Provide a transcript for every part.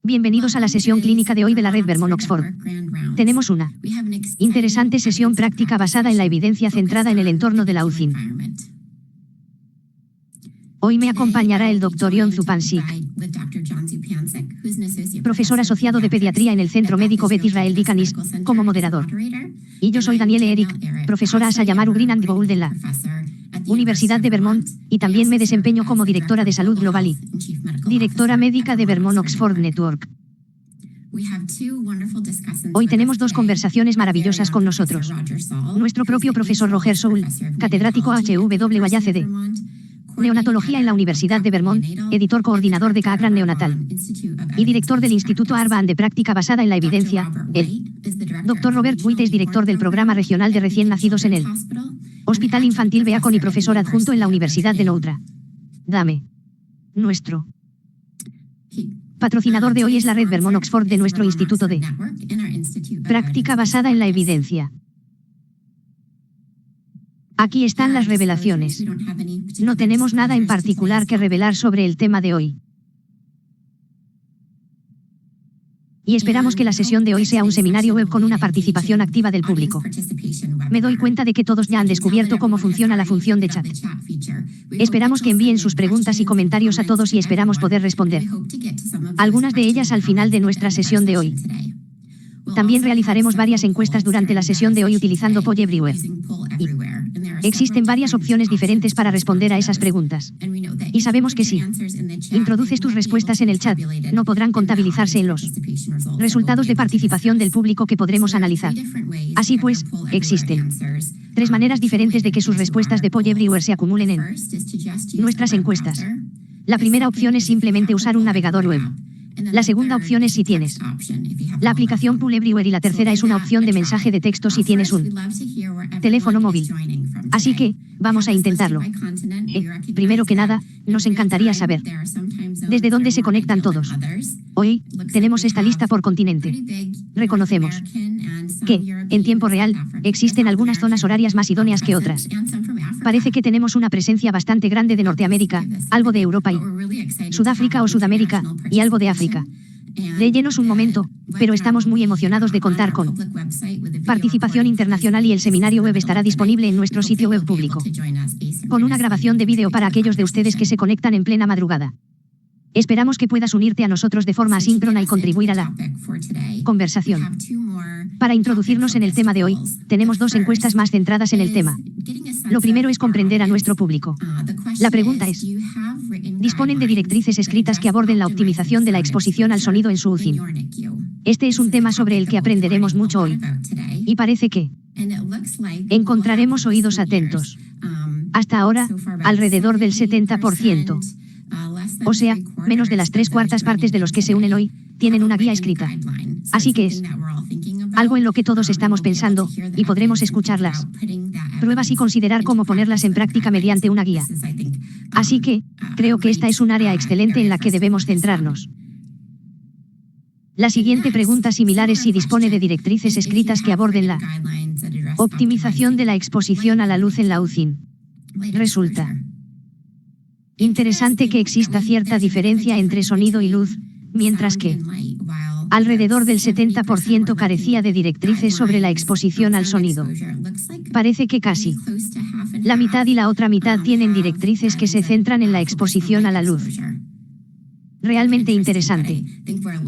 Bienvenidos a la sesión clínica de hoy de la red Vermont Oxford. Tenemos una interesante sesión práctica basada en la evidencia centrada en el entorno de la UCI. Hoy me acompañará el Dr. Jon Zupancic, profesor asociado de pediatría en el Centro Médico Beth Israel Deaconess, como moderador. Y yo soy Danielle Eric, profesora Asayamaru Green and Gould en la Universidad de Vermont, y también me desempeño como directora de salud global y directora médica de Vermont Oxford Network. Hoy tenemos dos conversaciones maravillosas con nosotros. Nuestro propio profesor Roger Soule, catedrático HWACD, neonatología en la Universidad de Vermont, editor coordinador de Cochrane Neonatal y director del Instituto Arban de práctica basada en la evidencia, el Dr. Robert Witt es director del programa regional de recién nacidos en el Hospital Infantil Beacon y profesor adjunto en la Universidad de Notre Dame. Nuestro patrocinador de hoy es la red Vermont Oxford de nuestro Instituto de práctica basada en la evidencia. Aquí están las revelaciones. No tenemos nada en particular que revelar sobre el tema de hoy. Y esperamos que la sesión de hoy sea un seminario web con una participación activa del público. Me doy cuenta de que todos ya han descubierto cómo funciona la función de chat. Esperamos que envíen sus preguntas y comentarios a todos y esperamos poder responder algunas de ellas al final de nuestra sesión de hoy. También realizaremos varias encuestas durante la sesión de hoy utilizando Poll Everywhere. Y existen varias opciones diferentes para responder a esas preguntas. Y sabemos que si introduces tus respuestas en el chat, no podrán contabilizarse en los resultados de participación del público que podremos analizar. Así pues, existen 3 maneras diferentes de que sus respuestas de Poll Everywhere se acumulen en nuestras encuestas. La primera opción es simplemente usar un navegador web. La segunda opción es si tienes la aplicación Poll Everywhere y la tercera es una opción de mensaje de texto si tienes un teléfono móvil. Así que, vamos a intentarlo. Primero que nada, nos encantaría saber desde dónde se conectan todos. Hoy, tenemos esta lista por continente. Reconocemos que, en tiempo real, existen algunas zonas horarias más idóneas que otras. Parece que tenemos una presencia bastante grande de Norteamérica, algo de Europa y Sudáfrica o Sudamérica, y algo de África. Déyenos un momento, pero estamos muy emocionados de contar con participación internacional y el seminario web estará disponible en nuestro sitio web público, con una grabación de vídeo para aquellos de ustedes que se conectan en plena madrugada. Esperamos que puedas unirte a nosotros de forma asíncrona y contribuir a la conversación. Para introducirnos en el tema de hoy, tenemos 2 encuestas más centradas en el tema. Lo primero es comprender a nuestro público. La pregunta es, ¿disponen de directrices escritas que aborden la optimización de la exposición al sonido en su UCI? Este es un tema sobre el que aprenderemos mucho hoy. Y parece que encontraremos oídos atentos. Hasta ahora, alrededor del 70%. O sea, menos de las 3/4 partes de los que se unen hoy, tienen una guía escrita. Así que es algo en lo que todos estamos pensando, y podremos escucharlas pruebas y considerar cómo ponerlas en práctica mediante una guía. Así que, creo que esta es un área excelente en la que debemos centrarnos. La siguiente pregunta similar es si dispone de directrices escritas que aborden la optimización de la exposición a la luz en la UCI. Resulta interesante que exista cierta diferencia entre sonido y luz, mientras que alrededor del 70% carecía de directrices sobre la exposición al sonido. Parece que casi la mitad y la otra mitad tienen directrices que se centran en la exposición a la luz. Realmente interesante.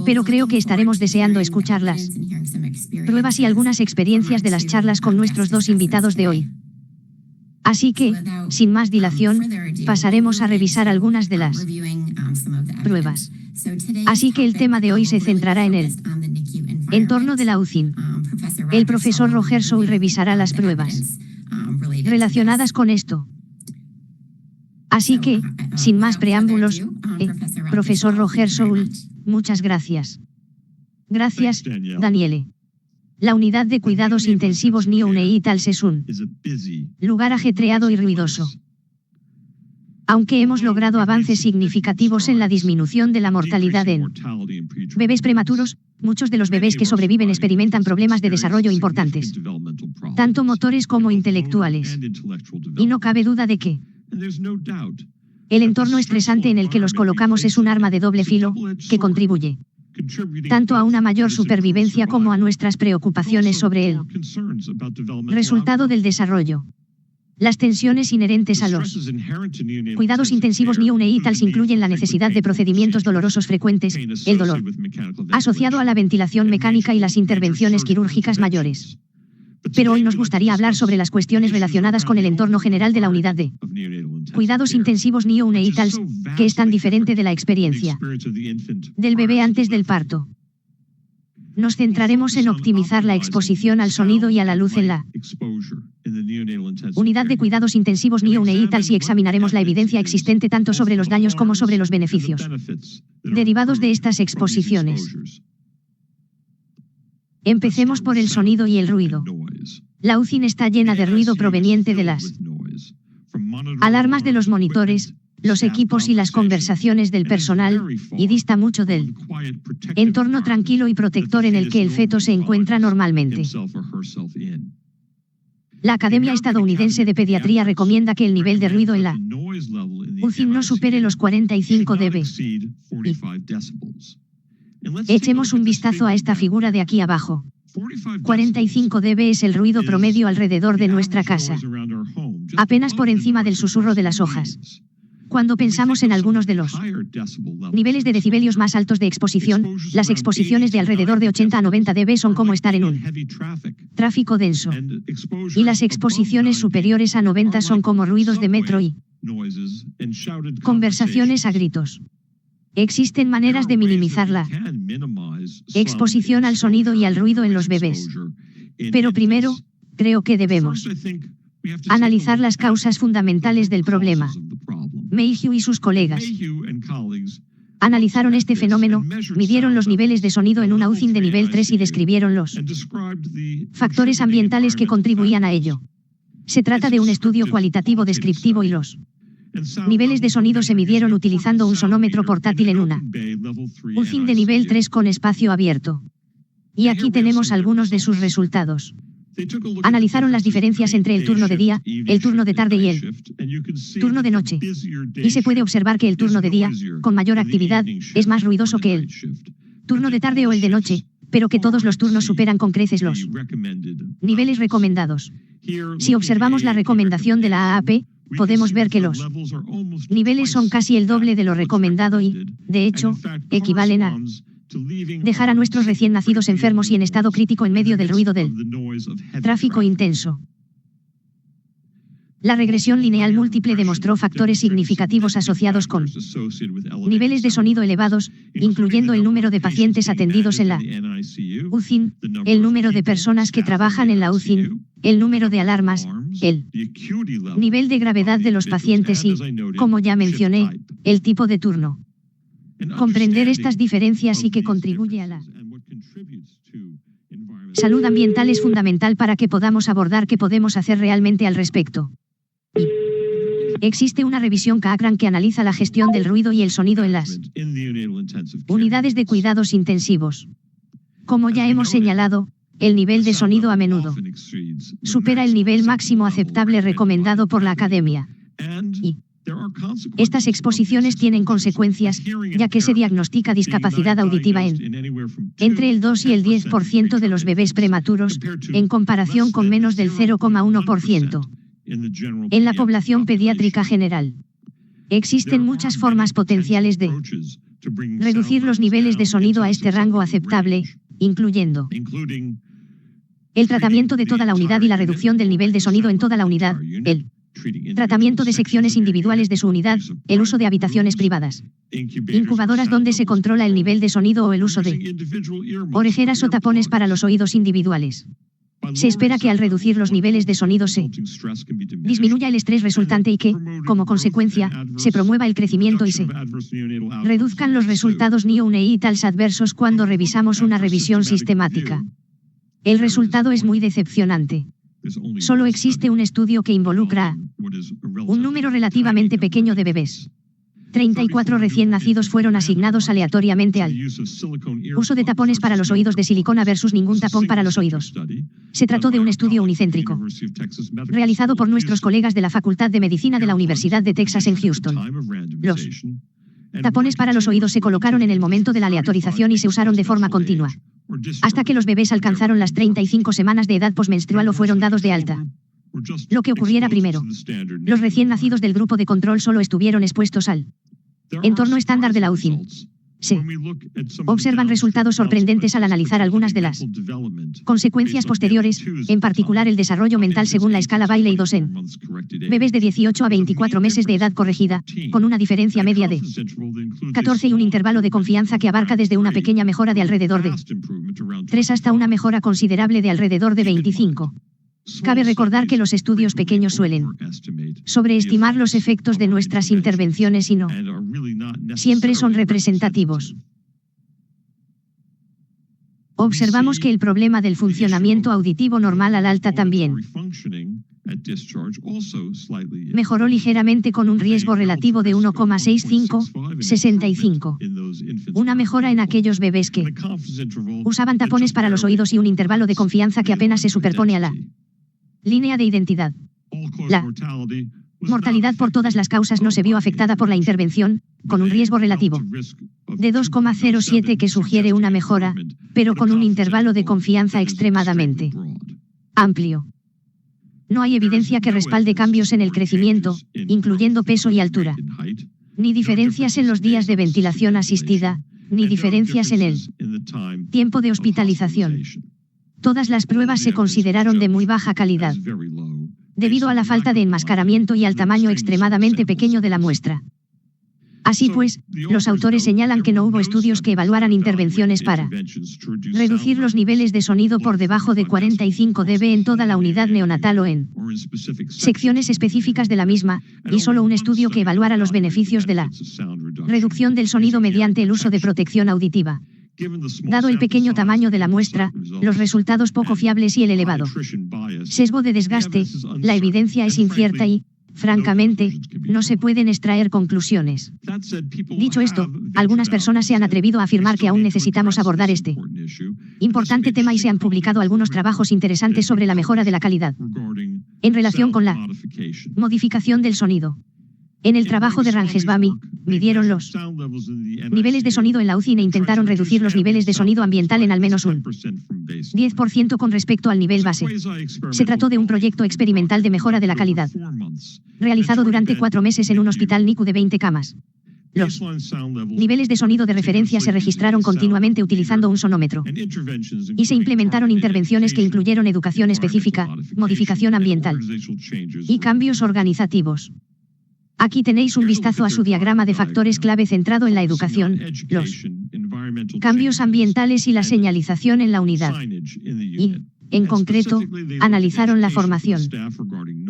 Pero creo que estaremos deseando escuchar las pruebas y algunas experiencias de las charlas con nuestros 2 invitados de hoy. Así que, sin más dilación, pasaremos a revisar algunas de las pruebas. Así que el tema de hoy se centrará en el entorno de la UCI. El profesor Roger Soule revisará las pruebas relacionadas con esto. Así que, sin más preámbulos, profesor Roger Soule, muchas gracias. Gracias, Danielle. La unidad de cuidados intensivos neonatal es un lugar ajetreado y ruidoso. Aunque hemos logrado avances significativos en la disminución de la mortalidad en bebés prematuros, muchos de los bebés que sobreviven experimentan problemas de desarrollo importantes, tanto motores como intelectuales. Y no cabe duda de que el entorno estresante en el que los colocamos es un arma de doble filo, que contribuye tanto a una mayor supervivencia como a nuestras preocupaciones sobre el resultado del desarrollo. Las tensiones inherentes a los cuidados intensivos neonatales incluyen la necesidad de procedimientos dolorosos frecuentes, el dolor asociado a la ventilación mecánica y las intervenciones quirúrgicas mayores. Pero hoy nos gustaría hablar sobre las cuestiones relacionadas con el entorno general de la unidad de cuidados intensivos neonatales, que es tan diferente de la experiencia del bebé antes del parto. Nos centraremos en optimizar la exposición al sonido y a la luz en la unidad de cuidados intensivos neonatales y examinaremos la evidencia existente tanto sobre los daños como sobre los beneficios derivados de estas exposiciones. Empecemos por el sonido y el ruido. La UCI está llena de ruido proveniente de las alarmas de los monitores, los equipos y las conversaciones del personal, y dista mucho del entorno tranquilo y protector en el que el feto se encuentra normalmente. La Academia Estadounidense de Pediatría recomienda que el nivel de ruido en la UCI no supere los 45 dB. Echemos un vistazo a esta figura de aquí abajo. 45 dB es el ruido promedio alrededor de nuestra casa, apenas por encima del susurro de las hojas. Cuando pensamos en algunos de los niveles de decibelios más altos de exposición, las exposiciones de alrededor de 80 a 90 dB son como estar en un tráfico denso. Y las exposiciones superiores a 90 son como ruidos de metro y conversaciones a gritos. Existen maneras de minimizar la exposición al sonido y al ruido en los bebés. Pero primero, creo que debemos analizar las causas fundamentales del problema. Mayhew y sus colegas analizaron este fenómeno, midieron los niveles de sonido en una UCI de nivel 3 y describieron los factores ambientales que contribuían a ello. Se trata de un estudio cualitativo descriptivo y los niveles de sonido se midieron utilizando un sonómetro portátil en una UCI de nivel 3 con espacio abierto. Y aquí tenemos algunos de sus resultados. Analizaron las diferencias entre el turno de día, el turno de tarde y el turno de noche. Y se puede observar que el turno de día, con mayor actividad, es más ruidoso que el turno de tarde o el de noche, pero que todos los turnos superan con creces los niveles recomendados. Si observamos la recomendación de la AAP, podemos ver que los niveles son casi el doble de lo recomendado y, de hecho, equivalen a dejar a nuestros recién nacidos enfermos y en estado crítico en medio del ruido del tráfico intenso. La regresión lineal múltiple demostró factores significativos asociados con niveles de sonido elevados, incluyendo el número de pacientes atendidos en la UCI, el número de personas que trabajan en la UCI, el número de alarmas, el nivel de gravedad de los pacientes y, como ya mencioné, el tipo de turno. Comprender estas diferencias y que contribuye a la salud ambiental es fundamental para que podamos abordar qué podemos hacer realmente al respecto. Existe una revisión Cochrane que analiza la gestión del ruido y el sonido en las unidades de cuidados intensivos. Como ya hemos señalado, el nivel de sonido a menudo supera el nivel máximo aceptable recomendado por la Academia. Y estas exposiciones tienen consecuencias, ya que se diagnostica discapacidad auditiva en entre el 2 y el 10% de los bebés prematuros, en comparación con menos del 0,1% en la población pediátrica general. Existen muchas formas potenciales de reducir los niveles de sonido a este rango aceptable, incluyendo el tratamiento de toda la unidad y la reducción del nivel de sonido en toda la unidad, el tratamiento de secciones individuales de su unidad, el uso de habitaciones privadas, incubadoras donde se controla el nivel de sonido o el uso de orejeras o tapones para los oídos individuales. Se espera que al reducir los niveles de sonido se disminuya el estrés resultante y que, como consecuencia, se promueva el crecimiento y se reduzcan los resultados neonatales adversos cuando revisamos una revisión sistemática. El resultado es muy decepcionante. Solo existe un estudio que involucra a un número relativamente pequeño de bebés. 34 recién nacidos fueron asignados aleatoriamente al uso de tapones para los oídos de silicona versus ningún tapón para los oídos. Se trató de un estudio unicéntrico, realizado por nuestros colegas de la Facultad de Medicina de la Universidad de Texas en Houston. Los Tapones para los oídos se colocaron en el momento de la aleatorización y se usaron de forma continua, hasta que los bebés alcanzaron las 35 semanas de edad posmenstrual o fueron dados de alta. Lo que ocurriera primero. Los recién nacidos del grupo de control solo estuvieron expuestos al entorno estándar de la UCIN. Se observan resultados sorprendentes al analizar algunas de las consecuencias posteriores, en particular el desarrollo mental según la escala Bayley-II en bebés de 18 a 24 meses de edad corregida, con una diferencia media de 14 y un intervalo de confianza que abarca desde una pequeña mejora de alrededor de 3 hasta una mejora considerable de alrededor de 25. Cabe recordar que los estudios pequeños suelen sobreestimar los efectos de nuestras intervenciones y no siempre son representativos. Observamos que el problema del funcionamiento auditivo normal al alta también mejoró ligeramente con un riesgo relativo de 1,65. Una mejora en aquellos bebés que usaban tapones para los oídos y un intervalo de confianza que apenas se superpone a la línea de identidad. La mortalidad por todas las causas no se vio afectada por la intervención, con un riesgo relativo de 2,07 que sugiere una mejora, pero con un intervalo de confianza extremadamente amplio. No hay evidencia que respalde cambios en el crecimiento, incluyendo peso y altura, ni diferencias en los días de ventilación asistida, ni diferencias en el tiempo de hospitalización. Todas las pruebas se consideraron de muy baja calidad, debido a la falta de enmascaramiento y al tamaño extremadamente pequeño de la muestra. Así pues, los autores señalan que no hubo estudios que evaluaran intervenciones para reducir los niveles de sonido por debajo de 45 dB en toda la unidad neonatal o en secciones específicas de la misma, y solo un estudio que evaluara los beneficios de la reducción del sonido mediante el uso de protección auditiva. Dado el pequeño tamaño de la muestra, los resultados poco fiables y el elevado sesgo de desgaste, la evidencia es incierta y, francamente, no se pueden extraer conclusiones. Dicho esto, algunas personas se han atrevido a afirmar que aún necesitamos abordar este importante tema y se han publicado algunos trabajos interesantes sobre la mejora de la calidad en relación con la modificación del sonido. En el trabajo de Rangesbami, midieron los niveles de sonido en la UCIN e intentaron reducir los niveles de sonido ambiental en al menos un 10% con respecto al nivel base. Se trató de un proyecto experimental de mejora de la calidad, realizado durante 4 meses en un hospital NICU de 20 camas. Los niveles de sonido de referencia se registraron continuamente utilizando un sonómetro, y se implementaron intervenciones que incluyeron educación específica, modificación ambiental y cambios organizativos. Aquí tenéis un vistazo a su diagrama de factores clave centrado en la educación, los cambios ambientales y la señalización en la unidad. Y, en concreto, analizaron la formación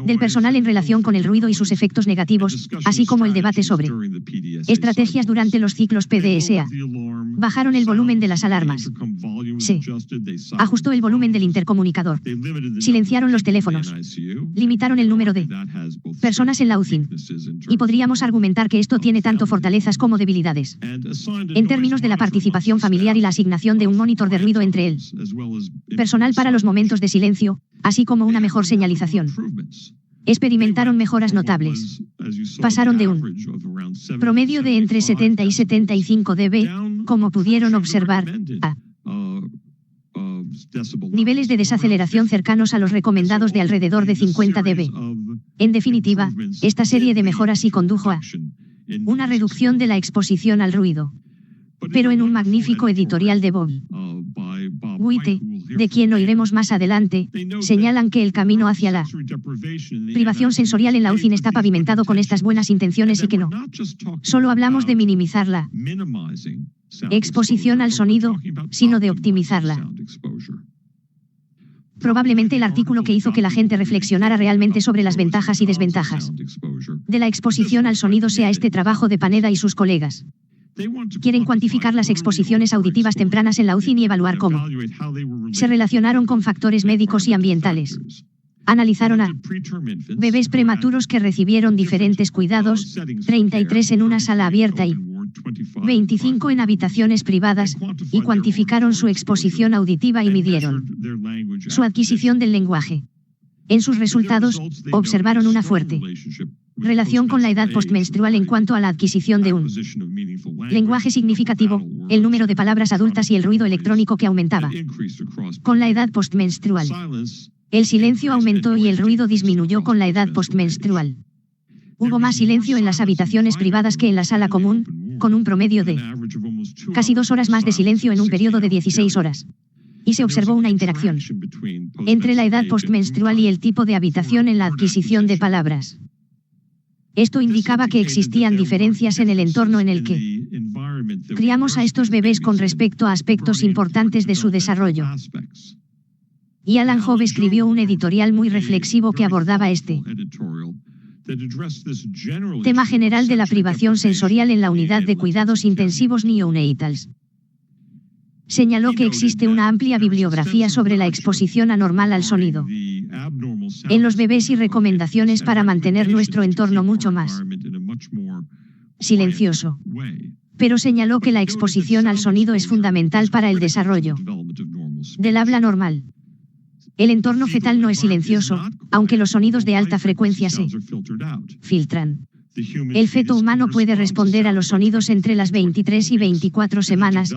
del personal en relación con el ruido y sus efectos negativos, así como el debate sobre estrategias durante los ciclos PDSA. Bajaron el volumen de las alarmas. Se ajustó el volumen del intercomunicador. Silenciaron los teléfonos. Limitaron el número de personas en la UCIN. Y podríamos argumentar que esto tiene tanto fortalezas como debilidades. En términos de la participación familiar y la asignación de un monitor de ruido entre el personal para los momentos de silencio, así como una mejor señalización. Experimentaron mejoras notables. Pasaron de un promedio de entre 70 y 75 dB, como pudieron observar, a niveles de desaceleración cercanos a los recomendados de alrededor de 50 dB. En definitiva, esta serie de mejoras sí condujo a una reducción de la exposición al ruido. Pero en un magnífico editorial de Bob Witte, de quien oiremos más adelante, señalan que el camino hacia la privación sensorial en la UCIN está pavimentado con estas buenas intenciones y que no solo hablamos de minimizar la exposición al sonido, sino de optimizarla. Probablemente el artículo que hizo que la gente reflexionara realmente sobre las ventajas y desventajas de la exposición al sonido sea este trabajo de Panetta y sus colegas. Quieren cuantificar las exposiciones auditivas tempranas en la UCIN y evaluar cómo se relacionaron con factores médicos y ambientales. Analizaron a bebés prematuros que recibieron diferentes cuidados, 33 en una sala abierta y 25 en habitaciones privadas, y cuantificaron su exposición auditiva y midieron su adquisición del lenguaje. En sus resultados, observaron una fuerte Relación con la edad postmenstrual en cuanto a la adquisición de un lenguaje significativo, el número de palabras adultas y el ruido electrónico que aumentaba. Con la edad postmenstrual, el silencio aumentó y el ruido disminuyó con la edad postmenstrual. Hubo más silencio en las habitaciones privadas que en la sala común, con un promedio de casi 2 horas más de silencio en un periodo de 16 horas. Y se observó una interacción entre la edad postmenstrual y el tipo de habitación en la adquisición de palabras. Esto indicaba que existían diferencias en el entorno en el que criamos a estos bebés con respecto a aspectos importantes de su desarrollo. Y Alan Jobe escribió un editorial muy reflexivo que abordaba este tema general de la privación sensorial en la unidad de cuidados intensivos neonatals. Señaló que existe una amplia bibliografía sobre la exposición anormal al sonido en los bebés y recomendaciones para mantener nuestro entorno mucho más silencioso. Pero señaló que la exposición al sonido es fundamental para el desarrollo del habla normal. El entorno fetal no es silencioso, aunque los sonidos de alta frecuencia se filtran. El feto humano puede responder a los sonidos entre las 23 y 24 semanas,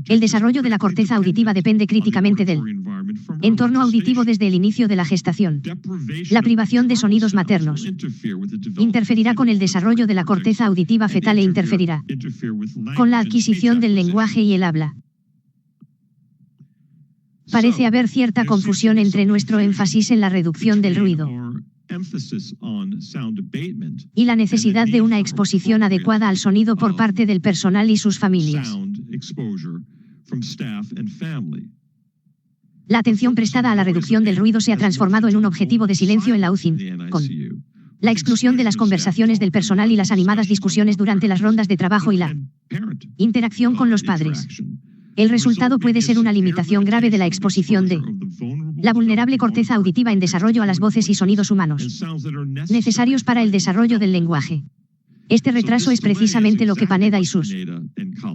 y el desarrollo de la corteza auditiva depende críticamente del entorno auditivo desde el inicio de la gestación. La privación de sonidos maternos interferirá con el desarrollo de la corteza auditiva fetal e interferirá con la adquisición del lenguaje y el habla. Parece haber cierta confusión entre nuestro énfasis en la reducción del ruido y la necesidad de una exposición adecuada al sonido por parte del personal y sus familias. La atención prestada a la reducción del ruido se ha transformado en un objetivo de silencio en la UCI, con la exclusión de las conversaciones del personal y las animadas discusiones durante las rondas de trabajo y la interacción con los padres. El resultado puede ser una limitación grave de la exposición de la vulnerable corteza auditiva en desarrollo a las voces y sonidos humanos necesarios para el desarrollo del lenguaje. Este retraso es precisamente lo que Panetta y sus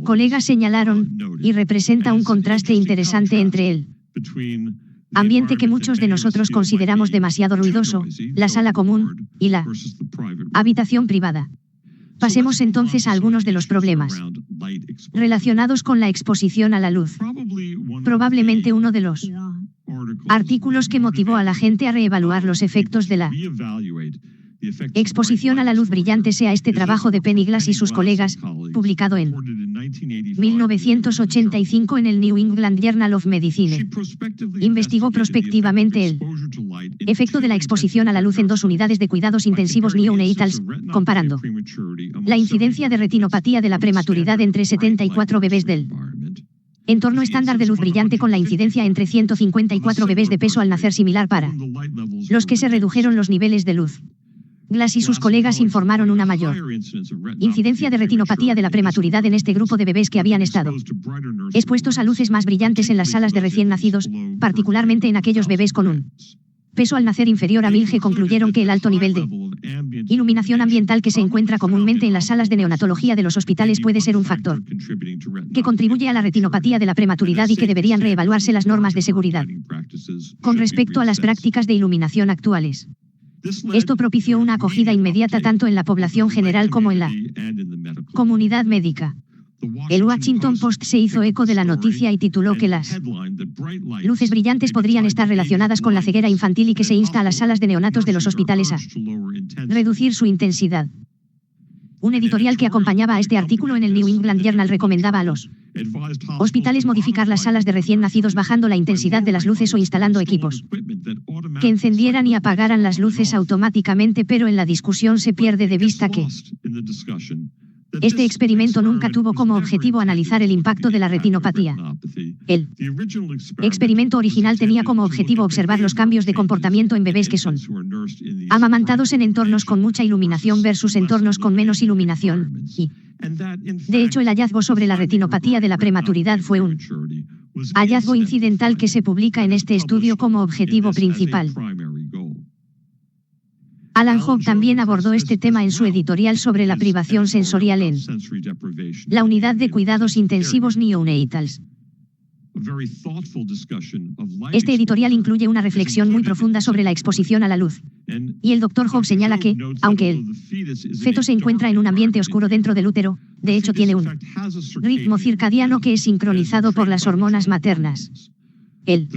colegas señalaron, y representa un contraste interesante entre el ambiente que muchos de nosotros consideramos demasiado ruidoso, la sala común, y la habitación privada. Pasemos entonces a algunos de los problemas relacionados con la exposición a la luz. Probablemente uno de los artículos que motivó a la gente a reevaluar los efectos de la exposición a la luz brillante sea este trabajo de Penny Glass y sus colegas, publicado en 1985 en el New England Journal of Medicine. Investigó prospectivamente el efecto de la exposición a la luz en 2 unidades de cuidados intensivos neonatals, comparando la incidencia de retinopatía de la prematuridad entre 74 bebés del entorno estándar de luz brillante con la incidencia entre 154 bebés de peso al nacer similar para los que se redujeron los niveles de luz. Glass y sus colegas informaron una mayor incidencia de retinopatía de la prematuridad en este grupo de bebés que habían estado expuestos a luces más brillantes en las salas de recién nacidos, particularmente en aquellos bebés con un peso al nacer inferior a 1000 G. Concluyeron que el alto nivel de iluminación ambiental que se encuentra comúnmente en las salas de neonatología de los hospitales puede ser un factor que contribuye a la retinopatía de la prematuridad y que deberían reevaluarse las normas de seguridad con respecto a las prácticas de iluminación actuales. Esto propició una acogida inmediata tanto en la población general como en la comunidad médica. El Washington Post se hizo eco de la noticia y tituló que las luces brillantes podrían estar relacionadas con la ceguera infantil y que se insta a las salas de neonatos de los hospitales a reducir su intensidad. Un editorial que acompañaba a este artículo en el New England Journal recomendaba a los hospitales modificar las salas de recién nacidos bajando la intensidad de las luces o instalando equipos que encendieran y apagaran las luces automáticamente, pero en la discusión se pierde de vista que este experimento nunca tuvo como objetivo analizar el impacto de la retinopatía. El experimento original tenía como objetivo observar los cambios de comportamiento en bebés que son amamantados en entornos con mucha iluminación versus entornos con menos iluminación, y, de hecho, el hallazgo sobre la retinopatía de la prematuridad fue un hallazgo incidental que se publica en este estudio como objetivo principal. Alan Jobe también abordó este tema en su editorial sobre la privación sensorial en la unidad de cuidados intensivos neonatals. Este editorial incluye una reflexión muy profunda sobre la exposición a la luz. Y el Dr. Hobbs señala que, aunque el feto se encuentra en un ambiente oscuro dentro del útero, de hecho tiene un ritmo circadiano que es sincronizado por las hormonas maternas. El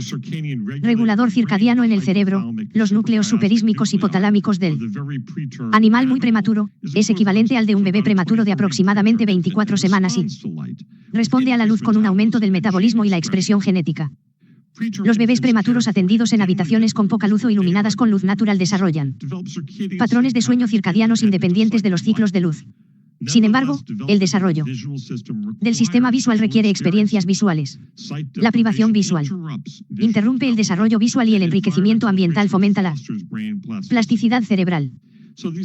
regulador circadiano en el cerebro, los núcleos superísmicos hipotalámicos del animal muy prematuro, es equivalente al de un bebé prematuro de aproximadamente 24 semanas y responde a la luz con un aumento del metabolismo y la expresión genética. Los bebés prematuros atendidos en habitaciones con poca luz o iluminadas con luz natural desarrollan patrones de sueño circadianos independientes de los ciclos de luz. Sin embargo, el desarrollo del sistema visual requiere experiencias visuales. La privación visual interrumpe el desarrollo visual y el enriquecimiento ambiental fomenta la plasticidad cerebral.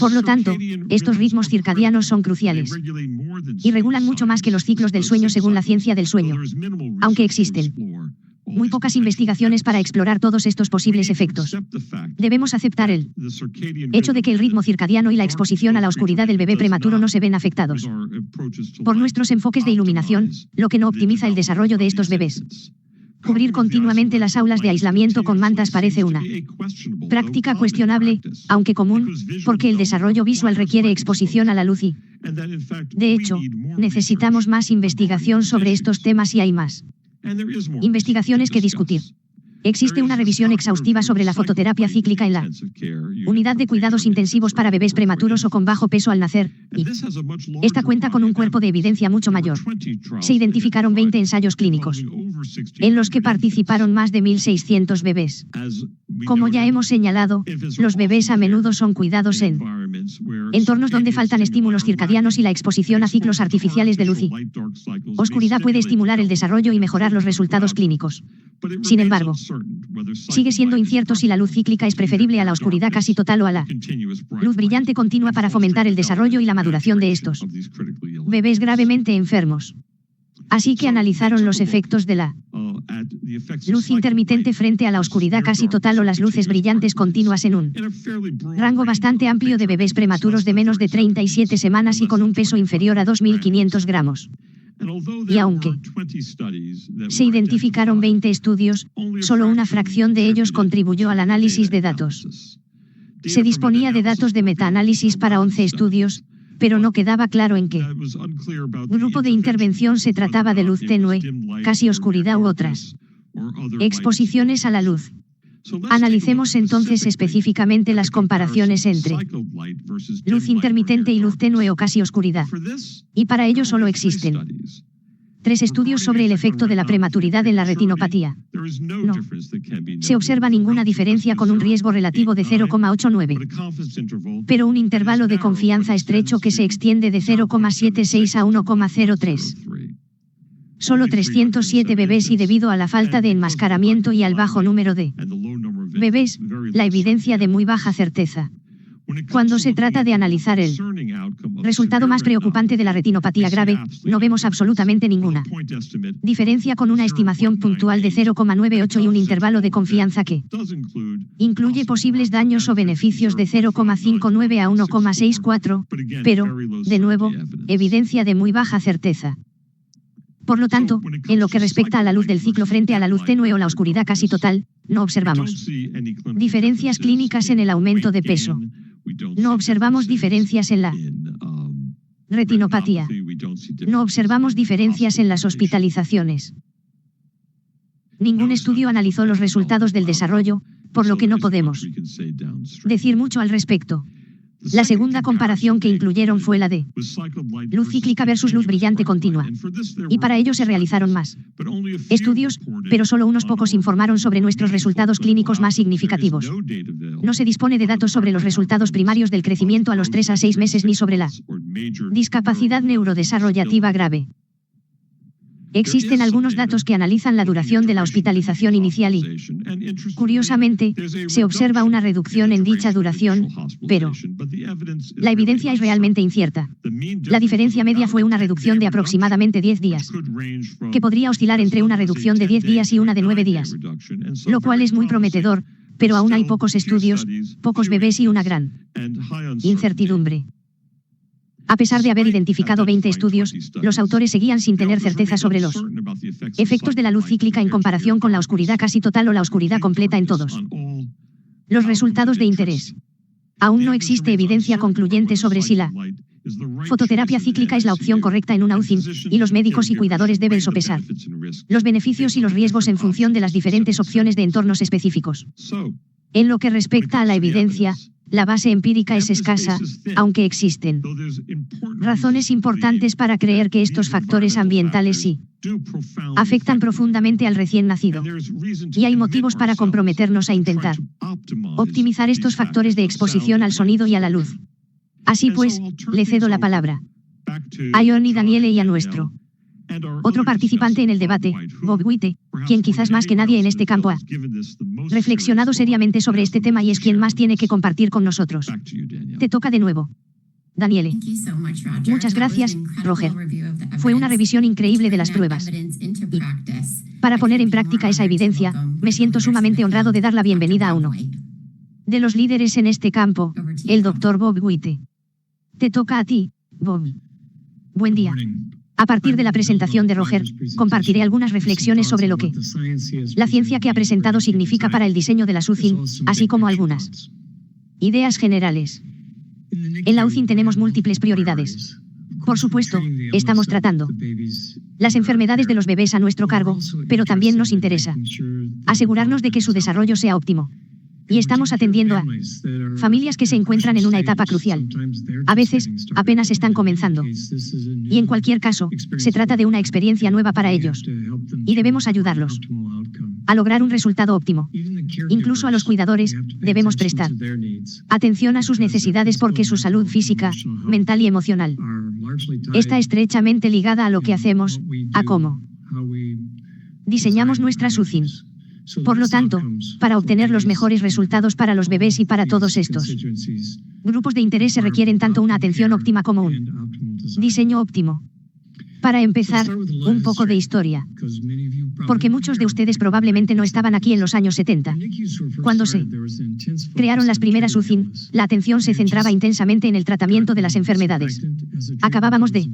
Por lo tanto, estos ritmos circadianos son cruciales y regulan mucho más que los ciclos del sueño según la ciencia del sueño, aunque existen muy pocas investigaciones para explorar todos estos posibles efectos. Debemos aceptar el hecho de que el ritmo circadiano y la exposición a la oscuridad del bebé prematuro no se ven afectados por nuestros enfoques de iluminación, lo que no optimiza el desarrollo de estos bebés. Cubrir continuamente las aulas de aislamiento con mantas parece una práctica cuestionable, aunque común, porque el desarrollo visual requiere exposición a la luz y, de hecho, necesitamos más investigación sobre estos temas y hay más investigaciones que discutir. Existe una revisión exhaustiva sobre la fototerapia cíclica en la unidad de cuidados intensivos para bebés prematuros o con bajo peso al nacer, y esta cuenta con un cuerpo de evidencia mucho mayor. Se identificaron 20 ensayos clínicos, en los que participaron más de 1.600 bebés. Como ya hemos señalado, los bebés a menudo son cuidados en entornos donde faltan estímulos circadianos y la exposición a ciclos artificiales de luz y oscuridad puede estimular el desarrollo y mejorar los resultados clínicos. Sin embargo, sigue siendo incierto si la luz cíclica es preferible a la oscuridad casi total o a la luz brillante continua para fomentar el desarrollo y la maduración de estos bebés gravemente enfermos. Así que analizaron los efectos de la luz intermitente frente a la oscuridad casi total o las luces brillantes continuas en un rango bastante amplio de bebés prematuros de menos de 37 semanas y con un peso inferior a 2.500 gramos. Y aunque se identificaron 20 estudios, solo una fracción de ellos contribuyó al análisis de datos. Se disponía de datos de metaanálisis para 11 estudios, pero no quedaba claro en qué grupo de intervención se trataba de luz tenue, casi oscuridad u otras exposiciones a la luz. Analicemos entonces específicamente las comparaciones entre luz intermitente y luz tenue o casi oscuridad. Y para ello solo existen 3 estudios sobre el efecto de la prematuridad en la retinopatía. No se observa ninguna diferencia con un riesgo relativo de 0,89, pero un intervalo de confianza estrecho que se extiende de 0,76 a 1,03. Solo 307 bebés y debido a la falta de enmascaramiento y al bajo número de bebés, la evidencia de muy baja certeza. Cuando se trata de analizar el resultado más preocupante de la retinopatía grave, no vemos absolutamente ninguna diferencia con una estimación puntual de 0,98 y un intervalo de confianza que incluye posibles daños o beneficios de 0,59 a 1,64, pero, de nuevo, evidencia de muy baja certeza. Por lo tanto, en lo que respecta a la luz del ciclo frente a la luz tenue o la oscuridad casi total, no observamos diferencias clínicas en el aumento de peso. No observamos diferencias en la retinopatía. No observamos diferencias en las hospitalizaciones. Ningún estudio analizó los resultados del desarrollo, por lo que no podemos decir mucho al respecto. La segunda comparación que incluyeron fue la de luz cíclica versus luz brillante continua. Y para ello se realizaron más estudios, pero solo unos pocos informaron sobre nuestros resultados clínicos más significativos. No se dispone de datos sobre los resultados primarios del crecimiento a los 3 a 6 meses ni sobre la discapacidad neurodesarrollativa grave. Existen algunos datos que analizan la duración de la hospitalización inicial y, curiosamente, se observa una reducción en dicha duración, pero la evidencia es realmente incierta. La diferencia media fue una reducción de aproximadamente 10 días, que podría oscilar entre una reducción de 10 días y una de 9 días, lo cual es muy prometedor, pero aún hay pocos estudios, pocos bebés y una gran incertidumbre. A pesar de haber identificado 20 estudios, los autores seguían sin tener certeza sobre los efectos de la luz cíclica en comparación con la oscuridad casi total o la oscuridad completa en todos. Los resultados de interés. Aún no existe evidencia concluyente sobre si la fototerapia cíclica es la opción correcta en una UCI, y los médicos y cuidadores deben sopesar los beneficios y los riesgos en función de las diferentes opciones de entornos específicos. En lo que respecta a la evidencia, la base empírica es escasa, aunque existen razones importantes para creer que estos factores ambientales sí afectan profundamente al recién nacido. Y hay motivos para comprometernos a intentar optimizar estos factores de exposición al sonido y a la luz. Así pues, le cedo la palabra a John y Daniele y a nuestro otro participante en el debate, Bob White, quien quizás más que nadie en este campo ha reflexionado seriamente sobre este tema y es quien más tiene que compartir con nosotros. Te toca de nuevo. Daniele. Muchas gracias, Roger. Fue una revisión increíble de las pruebas. Y, para poner en práctica esa evidencia, me siento sumamente honrado de dar la bienvenida a uno de los líderes en este campo, el Dr. Bob White. Te toca a ti, Bob. Buen día. A partir de la presentación de Roger, compartiré algunas reflexiones sobre lo que la ciencia que ha presentado significa para el diseño de la UCI, así como algunas ideas generales. En la UCI tenemos múltiples prioridades. Por supuesto, estamos tratando las enfermedades de los bebés a nuestro cargo, pero también nos interesa asegurarnos de que su desarrollo sea óptimo. Y estamos atendiendo a familias que se encuentran en una etapa crucial. A veces, apenas están comenzando. Y en cualquier caso, se trata de una experiencia nueva para ellos. Y debemos ayudarlos a lograr un resultado óptimo. Incluso a los cuidadores, debemos prestar atención a sus necesidades porque su salud física, mental y emocional está estrechamente ligada a lo que hacemos, a cómo diseñamos nuestras UCI. Por lo tanto, para obtener los mejores resultados para los bebés y para todos estos grupos de interés se requieren tanto una atención óptima como un diseño óptimo. Para empezar, un poco de historia. Porque muchos de ustedes probablemente no estaban aquí en los años 70. Cuando se crearon las primeras UCI, la atención se centraba intensamente en el tratamiento de las enfermedades. Acabábamos de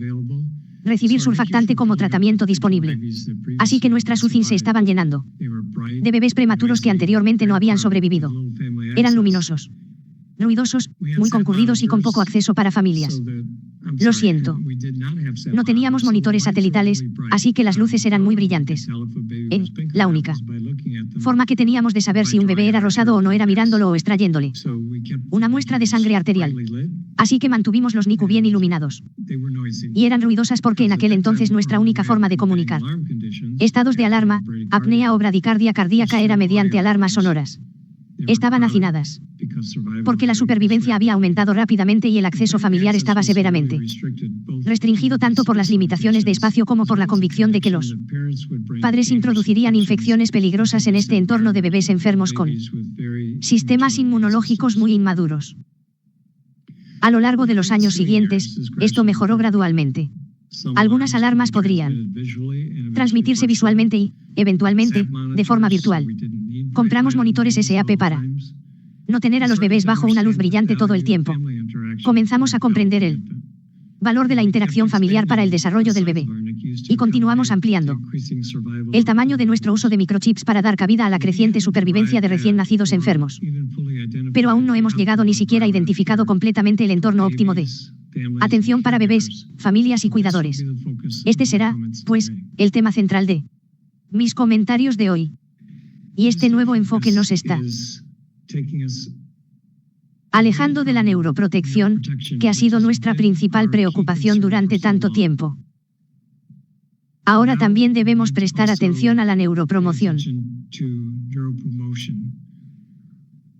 recibir surfactante como tratamiento disponible. Así que nuestras UCI se estaban llenando de bebés prematuros que anteriormente no habían sobrevivido. Eran luminosos, ruidosos, muy concurridos y con poco acceso para familias. Lo siento. No teníamos monitores satelitales, así que las luces eran muy brillantes. La única forma que teníamos de saber si un bebé era rosado o no era mirándolo o extrayéndole una muestra de sangre arterial. Así que mantuvimos los NICU bien iluminados. Y eran ruidosas porque en aquel entonces nuestra única forma de comunicar estados de alarma, apnea o bradicardia cardíaca era mediante alarmas sonoras. Estaban hacinadas porque la supervivencia había aumentado rápidamente y el acceso familiar estaba severamente restringido tanto por las limitaciones de espacio como por la convicción de que los padres introducirían infecciones peligrosas en este entorno de bebés enfermos con sistemas inmunológicos muy inmaduros. A lo largo de los años siguientes, esto mejoró gradualmente. Algunas alarmas podrían transmitirse visualmente y, eventualmente, de forma virtual. Compramos monitores SAP para no tener a los bebés bajo una luz brillante todo el tiempo. Comenzamos a comprender el valor de la interacción familiar para el desarrollo del bebé. Y continuamos ampliando el tamaño de nuestro uso de microchips para dar cabida a la creciente supervivencia de recién nacidos enfermos. Pero aún no hemos llegado ni siquiera identificado completamente el entorno óptimo de atención para bebés, familias y cuidadores. Este será, pues, el tema central de mis comentarios de hoy. Y este nuevo enfoque nos está alejando de la neuroprotección, que ha sido nuestra principal preocupación durante tanto tiempo. Ahora también debemos prestar atención a la neuropromoción.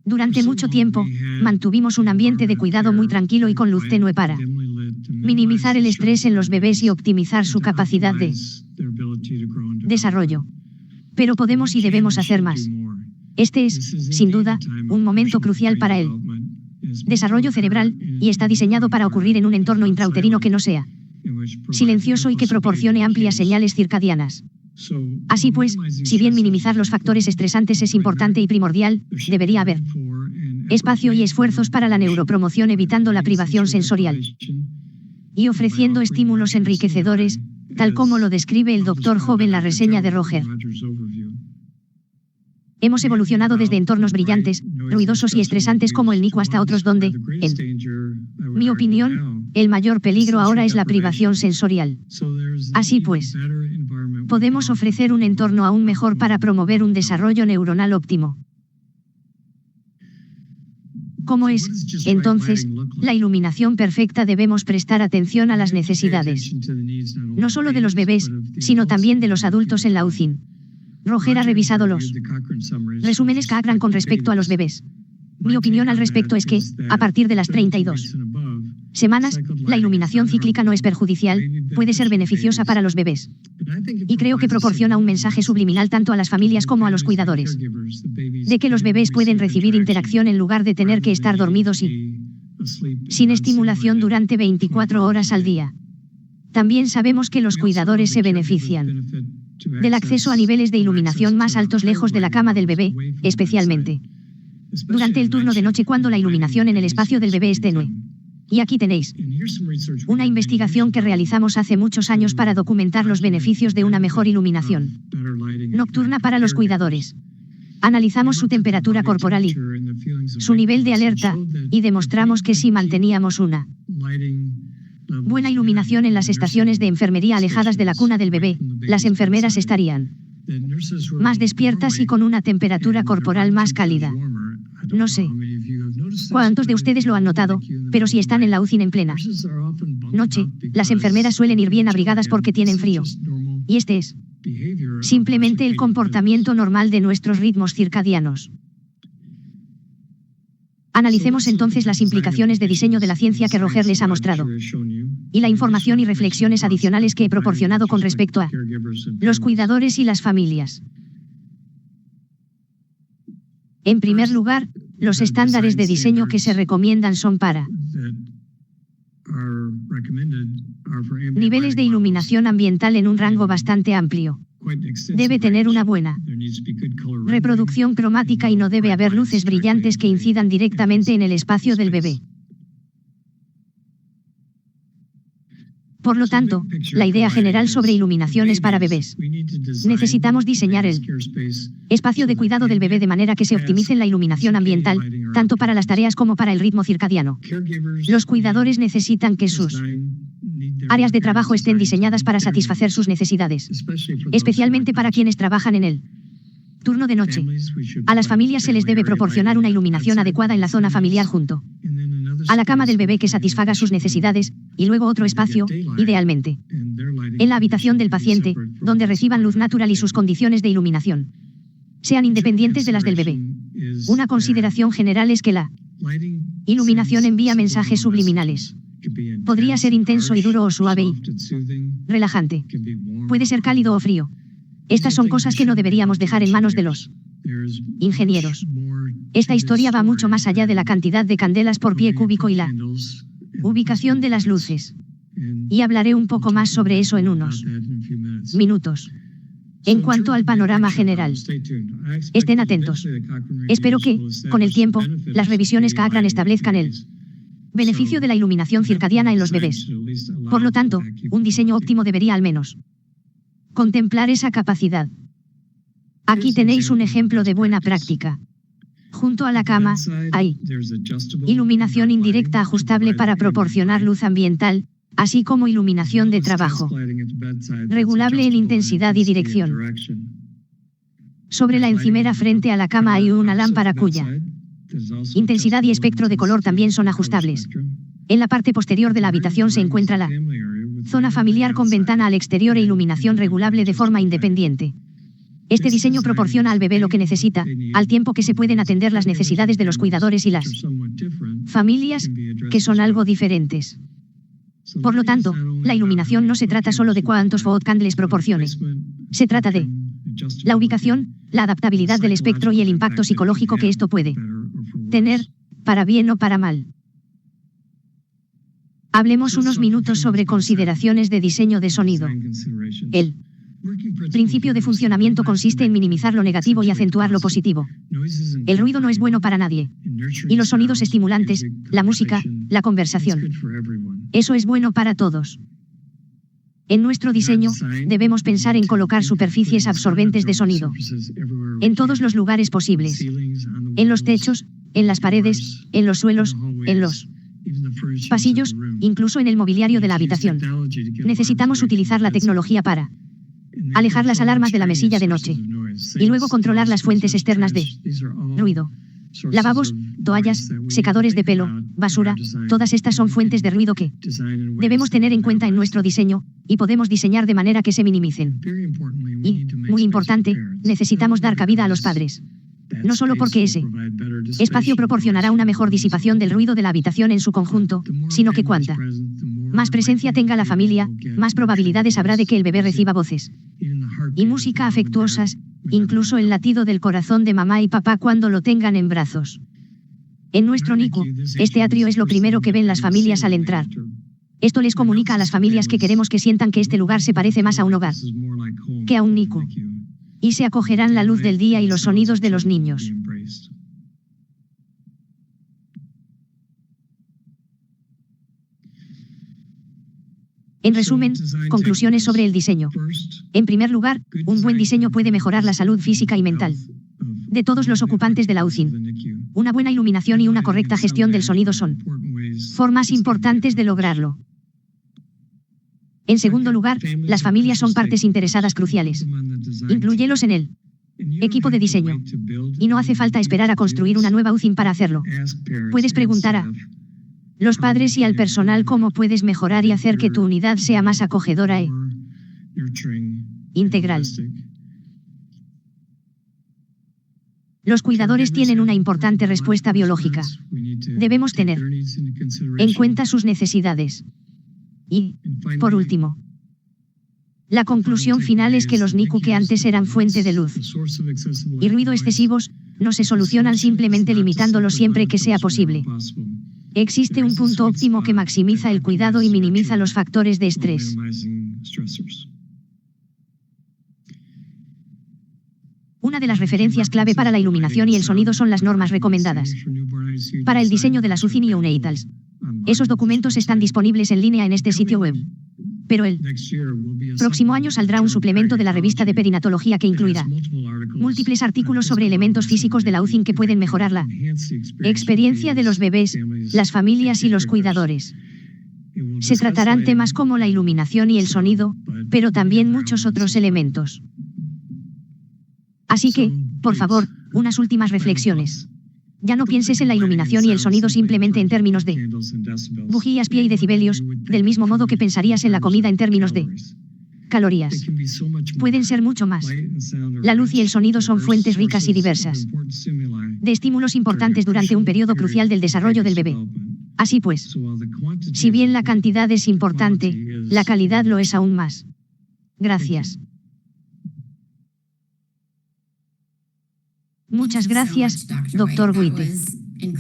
Durante mucho tiempo, mantuvimos un ambiente de cuidado muy tranquilo y con luz tenue para minimizar el estrés en los bebés y optimizar su capacidad de desarrollo. Pero podemos y debemos hacer más. Este es, sin duda, un momento crucial para el desarrollo cerebral, y está diseñado para ocurrir en un entorno intrauterino que no sea silencioso y que proporcione amplias señales circadianas. Así pues, si bien minimizar los factores estresantes es importante y primordial, debería haber espacio y esfuerzos para la neuropromoción evitando la privación sensorial. y ofreciendo estímulos enriquecedores, tal como lo describe el Dr. Job en la reseña de Roger. Hemos evolucionado desde entornos brillantes, ruidosos y estresantes como el NICU hasta otros donde, en mi opinión, el mayor peligro ahora es la privación sensorial. Así pues, podemos ofrecer un entorno aún mejor para promover un desarrollo neuronal óptimo. ¿Cómo es, entonces, la iluminación perfecta? Debemos prestar atención a las necesidades, no solo de los bebés, sino también de los adultos en la UCI. Roger ha revisado los resúmenes Cochrane con respecto a los bebés. Mi opinión al respecto es que, a partir de las 32 semanas, la iluminación cíclica no es perjudicial, puede ser beneficiosa para los bebés. Y creo que proporciona un mensaje subliminal tanto a las familias como a los cuidadores, de que los bebés pueden recibir interacción en lugar de tener que estar dormidos y sin estimulación durante 24 horas al día. También sabemos que los cuidadores se benefician del acceso a niveles de iluminación más altos lejos de la cama del bebé, especialmente durante el turno de noche cuando la iluminación en el espacio del bebé es tenue. Y aquí tenéis una investigación que realizamos hace muchos años para documentar los beneficios de una mejor iluminación nocturna para los cuidadores. Analizamos su temperatura corporal y su nivel de alerta, y demostramos que si manteníamos una buena iluminación en las estaciones de enfermería alejadas de la cuna del bebé, las enfermeras estarían más despiertas y con una temperatura corporal más cálida. No sé cuántos de ustedes lo han notado, pero si están en la UCI en plena noche, las enfermeras suelen ir bien abrigadas porque tienen frío. Y este es simplemente el comportamiento normal de nuestros ritmos circadianos. Analicemos entonces las implicaciones de diseño de la ciencia que Roger les ha mostrado, y la información y reflexiones adicionales que he proporcionado con respecto a los cuidadores y las familias. En primer lugar, los estándares de diseño que se recomiendan son para niveles de iluminación ambiental en un rango bastante amplio. Debe tener una buena reproducción cromática y no debe haber luces brillantes que incidan directamente en el espacio del bebé. Por lo tanto, la idea general sobre iluminación es para bebés. Necesitamos diseñar el espacio de cuidado del bebé de manera que se optimice la iluminación ambiental, tanto para las tareas como para el ritmo circadiano. Los cuidadores necesitan que sus áreas de trabajo estén diseñadas para satisfacer sus necesidades, especialmente para quienes trabajan en el turno de noche. A las familias se les debe proporcionar una iluminación adecuada en la zona familiar junto a la cama del bebé que satisfaga sus necesidades, y luego otro espacio, idealmente en la habitación del paciente, donde reciban luz natural y sus condiciones de iluminación sean independientes de las del bebé. Una consideración general es que la iluminación envía mensajes subliminales. Podría ser intenso y duro o suave y relajante. Puede ser cálido o frío. Estas son cosas que no deberíamos dejar en manos de los ingenieros. Esta historia va mucho más allá de la cantidad de candelas por pie cúbico y la ubicación de las luces. Y hablaré un poco más sobre eso en unos minutos. En cuanto al panorama general, estén atentos. Espero que, con el tiempo, las revisiones Cochrane establezcan el beneficio de la iluminación circadiana en los bebés. Por lo tanto, un diseño óptimo debería al menos contemplar esa capacidad. Aquí tenéis un ejemplo de buena práctica. Junto a la cama, hay iluminación indirecta ajustable para proporcionar luz ambiental, así como iluminación de trabajo, regulable en intensidad y dirección. Sobre la encimera frente a la cama hay una lámpara cuya intensidad y espectro de color también son ajustables. En la parte posterior de la habitación se encuentra la zona familiar con ventana al exterior e iluminación regulable de forma independiente. Este diseño proporciona al bebé lo que necesita, al tiempo que se pueden atender las necesidades de los cuidadores y las familias, que son algo diferentes. Por lo tanto, la iluminación no se trata solo de cuántos foot candles proporcione. Se trata de la ubicación, la adaptabilidad del espectro y el impacto psicológico que esto puede tener, para bien o para mal. Hablemos unos minutos sobre consideraciones de diseño de sonido. El principio de funcionamiento consiste en minimizar lo negativo y acentuar lo positivo. El ruido no es bueno para nadie. Y los sonidos estimulantes, la música, la conversación, Eso es bueno para todos. En nuestro diseño, debemos pensar en colocar superficies absorbentes de sonido en todos los lugares posibles. En los techos, en las paredes, en los suelos, en los pasillos, incluso en el mobiliario de la habitación. Necesitamos utilizar la tecnología para alejar las alarmas de la mesilla de noche y luego controlar las fuentes externas de ruido. Lavabos, toallas, secadores de pelo, basura, todas estas son fuentes de ruido que debemos tener en cuenta en nuestro diseño, y podemos diseñar de manera que se minimicen. Y, muy importante, necesitamos dar cabida a los padres. No solo porque ese espacio proporcionará una mejor disipación del ruido de la habitación en su conjunto, sino que cuanta más presencia tenga la familia, más probabilidades habrá de que el bebé reciba voces y música afectuosas, incluso el latido del corazón de mamá y papá cuando lo tengan en brazos. En nuestro NICU, este atrio es lo primero que ven las familias al entrar. Esto les comunica a las familias que queremos que sientan que este lugar se parece más a un hogar que a un NICU. Y se acogerán la luz del día y los sonidos de los niños. En resumen, conclusiones sobre el diseño. En primer lugar, un buen diseño puede mejorar la salud física y mental de todos los ocupantes de la UCIN. Una buena iluminación y una correcta gestión del sonido son formas importantes de lograrlo. En segundo lugar, las familias son partes interesadas cruciales. Inclúyelos en el equipo de diseño. Y no hace falta esperar a construir una nueva UCIN para hacerlo. Puedes preguntar a los padres y al personal cómo puedes mejorar y hacer que tu unidad sea más acogedora e integral. Los cuidadores tienen una importante respuesta biológica. Debemos tener en cuenta sus necesidades. Y, por último, la conclusión final es que los NICU que antes eran fuente de luz y ruido excesivos, no se solucionan simplemente limitándolos siempre que sea posible. Existe un punto óptimo que maximiza el cuidado y minimiza los factores de estrés. Una de las referencias clave para la iluminación y el sonido son las normas recomendadas para el diseño de las UCIN y UNEITALS. Esos documentos están disponibles en línea en este sitio web. Pero el próximo año saldrá un suplemento de la revista de perinatología que incluirá múltiples artículos sobre elementos físicos de la UCIN que pueden mejorar la experiencia de los bebés, las familias y los cuidadores. Se tratarán temas como la iluminación y el sonido, pero también muchos otros elementos. Así que, por favor, unas últimas reflexiones. Ya no pienses en la iluminación y el sonido simplemente en términos de bujías, pie y decibelios, del mismo modo que pensarías en la comida en términos de calorías. Pueden ser mucho más. La luz y el sonido son fuentes ricas y diversas de estímulos importantes durante un periodo crucial del desarrollo del bebé. Así pues, si bien la cantidad es importante, la calidad lo es aún más. Gracias. Muchas gracias, Dr. Witte.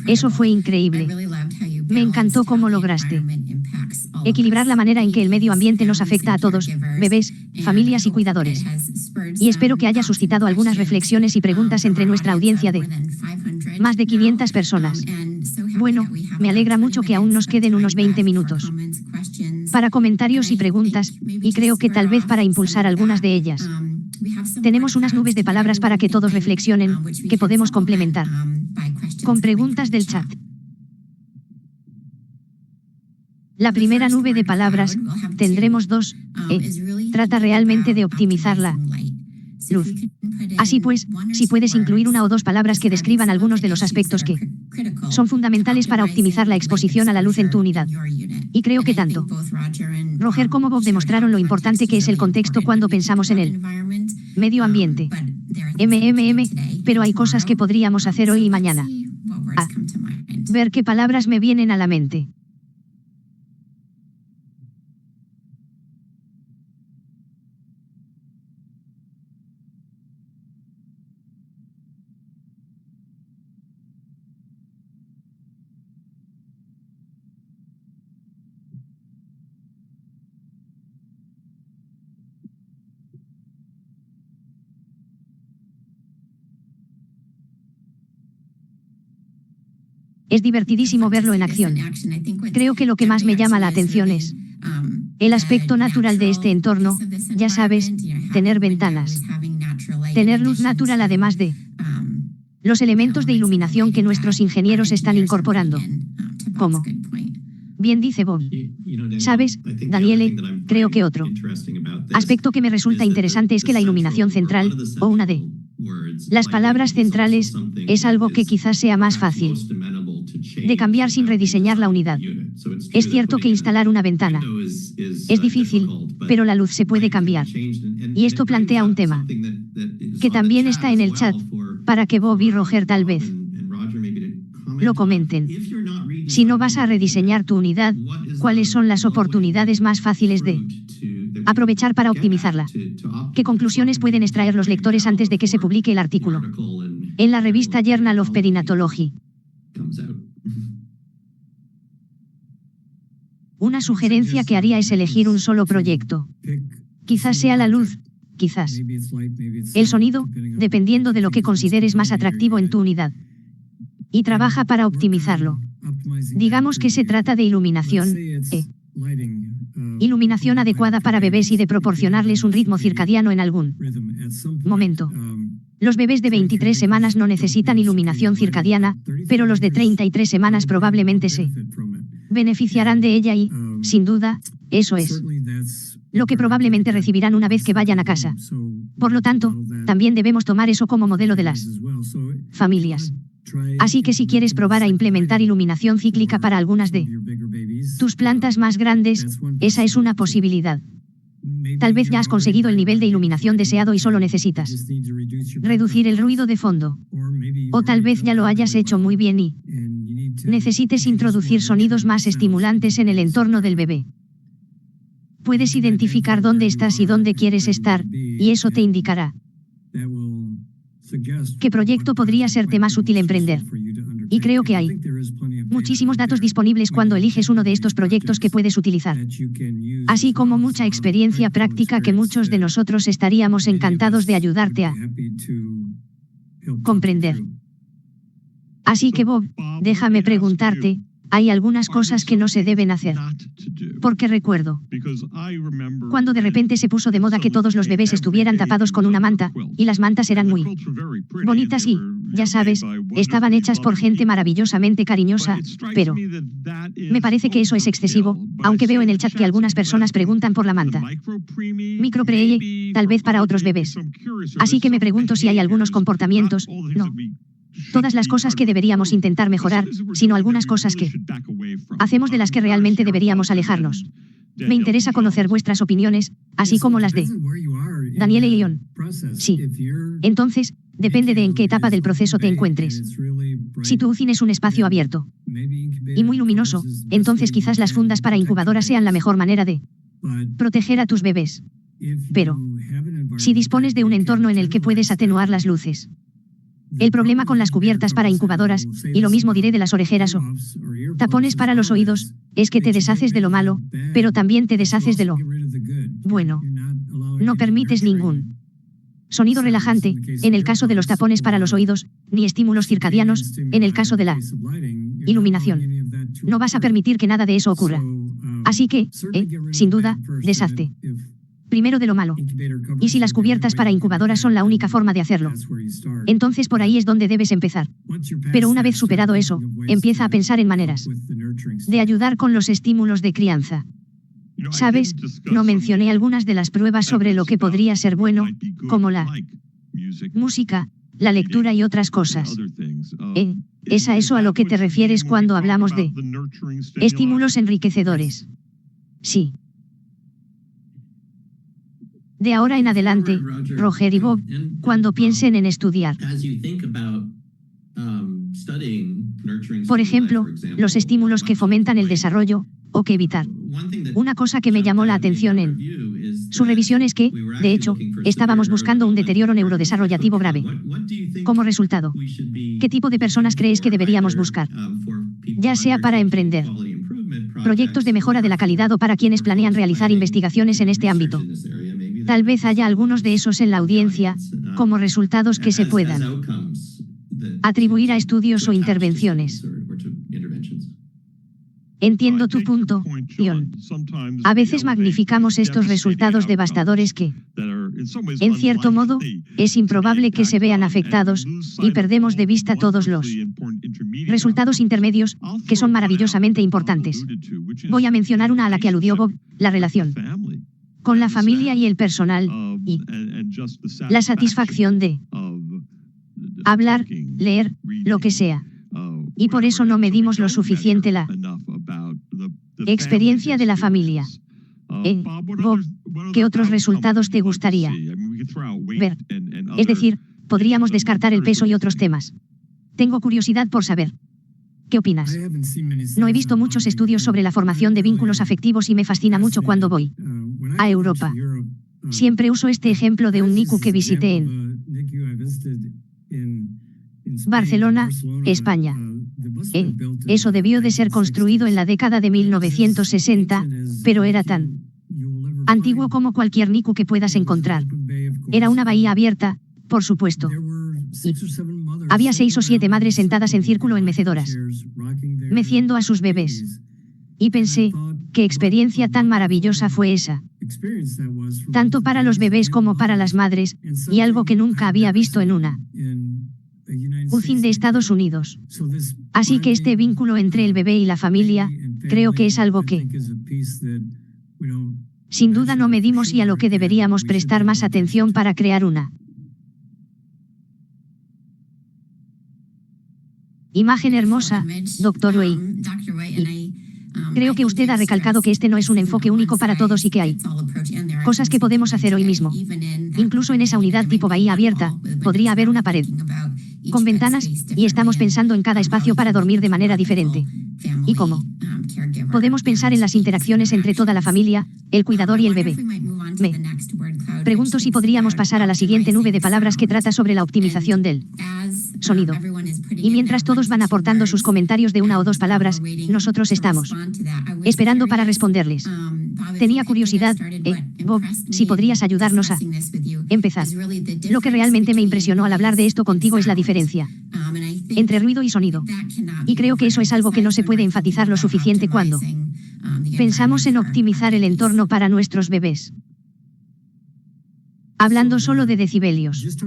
Eso fue increíble. Me encantó cómo lograste equilibrar la manera en que el medio ambiente nos afecta a todos, bebés, familias y cuidadores. Y espero que haya suscitado algunas reflexiones y preguntas entre nuestra audiencia de más de 500 personas. Bueno, me alegra mucho que aún nos queden unos 20 minutos para comentarios y preguntas, y creo que tal vez para impulsar algunas de ellas. Tenemos unas nubes de palabras para que todos reflexionen, que podemos complementar con preguntas del chat. La primera nube de palabras, tendremos dos, trata realmente de optimizar la luz. Así pues, si puedes incluir una o dos palabras que describan algunos de los aspectos que son fundamentales para optimizar la exposición a la luz en tu unidad. Y creo que tanto Roger como Bob demostraron lo importante que es el contexto cuando pensamos en el medio ambiente. Pero hay cosas que podríamos hacer hoy y mañana. A ver qué palabras me vienen a la mente. Es divertidísimo verlo en acción. Creo que lo que más me llama la atención es el aspecto natural de este entorno, ya sabes, tener ventanas, tener luz natural además de los elementos de iluminación que nuestros ingenieros están incorporando. ¿Cómo? Bien dice Bob. ¿Sabes, Daniele? Creo que otro aspecto que me resulta interesante es que la iluminación central, o una de las palabras centrales, es algo que quizás sea más fácil de cambiar sin rediseñar la unidad. Es cierto que instalar una ventana es difícil, pero la luz se puede cambiar. Y esto plantea un tema que también está en el chat, para que Bob y Roger tal vez lo comenten. Si no vas a rediseñar tu unidad, ¿cuáles son las oportunidades más fáciles de aprovechar para optimizarla? ¿Qué conclusiones pueden extraer los lectores antes de que se publique el artículo en la revista Journal of Perinatology? Una sugerencia que haría es elegir un solo proyecto. Quizás sea la luz, quizás el sonido, dependiendo de lo que consideres más atractivo en tu unidad. Y trabaja para optimizarlo. Digamos que se trata de iluminación, iluminación adecuada para bebés y de proporcionarles un ritmo circadiano en algún momento. Los bebés de 23 semanas no necesitan iluminación circadiana, pero los de 33 semanas probablemente se beneficiarán de ella y, sin duda, eso es lo que probablemente recibirán una vez que vayan a casa. Por lo tanto, también debemos tomar eso como modelo de las familias. Así que si quieres probar a implementar iluminación cíclica para algunas de tus plantas más grandes, esa es una posibilidad. Tal vez ya has conseguido el nivel de iluminación deseado y solo necesitas reducir el ruido de fondo. O tal vez ya lo hayas hecho muy bien y necesites introducir sonidos más estimulantes en el entorno del bebé. Puedes identificar dónde estás y dónde quieres estar, y eso te indicará qué proyecto podría serte más útil emprender. Y creo que hay muchísimos datos disponibles cuando eliges uno de estos proyectos que puedes utilizar, así como mucha experiencia práctica que muchos de nosotros estaríamos encantados de ayudarte a comprender. Así que Bob, déjame preguntarte, hay algunas cosas que no se deben hacer. Porque recuerdo cuando de repente se puso de moda que todos los bebés estuvieran tapados con una manta, y las mantas eran muy bonitas y, ya sabes, estaban hechas por gente maravillosamente cariñosa, pero me parece que eso es excesivo, aunque veo en el chat que algunas personas preguntan por la manta micropreelle, tal vez para otros bebés. Así que me pregunto si hay algunos comportamientos, no todas las cosas que deberíamos intentar mejorar, sino algunas cosas que hacemos de las que realmente deberíamos alejarnos. Me interesa conocer vuestras opiniones, así como las de Daniele y Ion. Sí. Entonces, depende de en qué etapa del proceso te encuentres. Si tu UCIN es un espacio abierto y muy luminoso, entonces quizás las fundas para incubadoras sean la mejor manera de proteger a tus bebés. Pero, si dispones de un entorno en el que puedes atenuar las luces, el problema con las cubiertas para incubadoras, y lo mismo diré de las orejeras o tapones para los oídos, es que te deshaces de lo malo, pero también te deshaces de lo bueno. No permites ningún sonido relajante, en el caso de los tapones para los oídos, ni estímulos circadianos, en el caso de la iluminación. No vas a permitir que nada de eso ocurra. Así que, sin duda, deshazte primero de lo malo. Y si las cubiertas para incubadoras son la única forma de hacerlo, entonces por ahí es donde debes empezar. Pero una vez superado eso, empieza a pensar en maneras de ayudar con los estímulos de crianza. ¿Sabes? No mencioné algunas de las pruebas sobre lo que podría ser bueno, como la música, la lectura y otras cosas. ¿Es a eso a lo que te refieres cuando hablamos de estímulos enriquecedores? Sí. De ahora en adelante, Roger y Bob, cuando piensen en estudiar, por ejemplo, los estímulos que fomentan el desarrollo, o que evitar. Una cosa que me llamó la atención en su revisión es que, de hecho, estábamos buscando un deterioro neurodesarrollativo grave. Como resultado, ¿qué tipo de personas crees que deberíamos buscar? Ya sea para emprender proyectos de mejora de la calidad o para quienes planean realizar investigaciones en este ámbito. Tal vez haya algunos de esos en la audiencia, como resultados que se puedan atribuir a estudios o intervenciones Entiendo tu punto, John. A veces magnificamos estos resultados devastadores que, en cierto modo, es improbable que se vean afectados, y perdemos de vista todos los resultados intermedios, que son maravillosamente importantes. Voy a mencionar una a la que aludió Bob, la relación con la familia y el personal, y la satisfacción de hablar, leer, lo que sea. Y por eso no medimos lo suficiente la experiencia de la familia. Bob, ¿qué otros resultados te gustaría ver? Es decir, podríamos descartar el peso y otros temas. Tengo curiosidad por saber. ¿Qué opinas? No he visto muchos estudios sobre la formación de vínculos afectivos y me fascina mucho cuando voy a Europa. Siempre uso este ejemplo de un NICU que visité en Barcelona, España. Eso debió de ser construido en la década de 1960, pero era tan antiguo como cualquier NICU que puedas encontrar. Era una bahía abierta, por supuesto. Y había 6 o 7 madres sentadas en círculo en mecedoras, meciendo a sus bebés. Y pensé, ¿qué experiencia tan maravillosa fue esa? Tanto para los bebés como para las madres, y algo que nunca había visto en una UCI de Estados Unidos. Así que este vínculo entre el bebé y la familia, creo que es algo que, sin duda, no medimos y a lo que deberíamos prestar más atención para crear una imagen hermosa, Dr. Way. Creo que usted ha recalcado que este no es un enfoque único para todos y que hay cosas que podemos hacer hoy mismo. Incluso en esa unidad tipo bahía abierta, podría haber una pared con ventanas, y estamos pensando en cada espacio para dormir de manera diferente. ¿Y cómo? Podemos pensar en las interacciones entre toda la familia, el cuidador y el bebé. Me pregunto si podríamos pasar a la siguiente nube de palabras que trata sobre la optimización del sonido. Y mientras todos van aportando sus comentarios de 1 o 2 palabras, nosotros estamos esperando para responderles. Tenía curiosidad, Bob, si podrías ayudarnos a empezar. Lo que realmente me impresionó al hablar de esto contigo es la diferencia entre ruido y sonido. Y creo que eso es algo que no se puede enfatizar lo suficiente cuando pensamos en optimizar el entorno para nuestros bebés. Hablando solo de decibelios.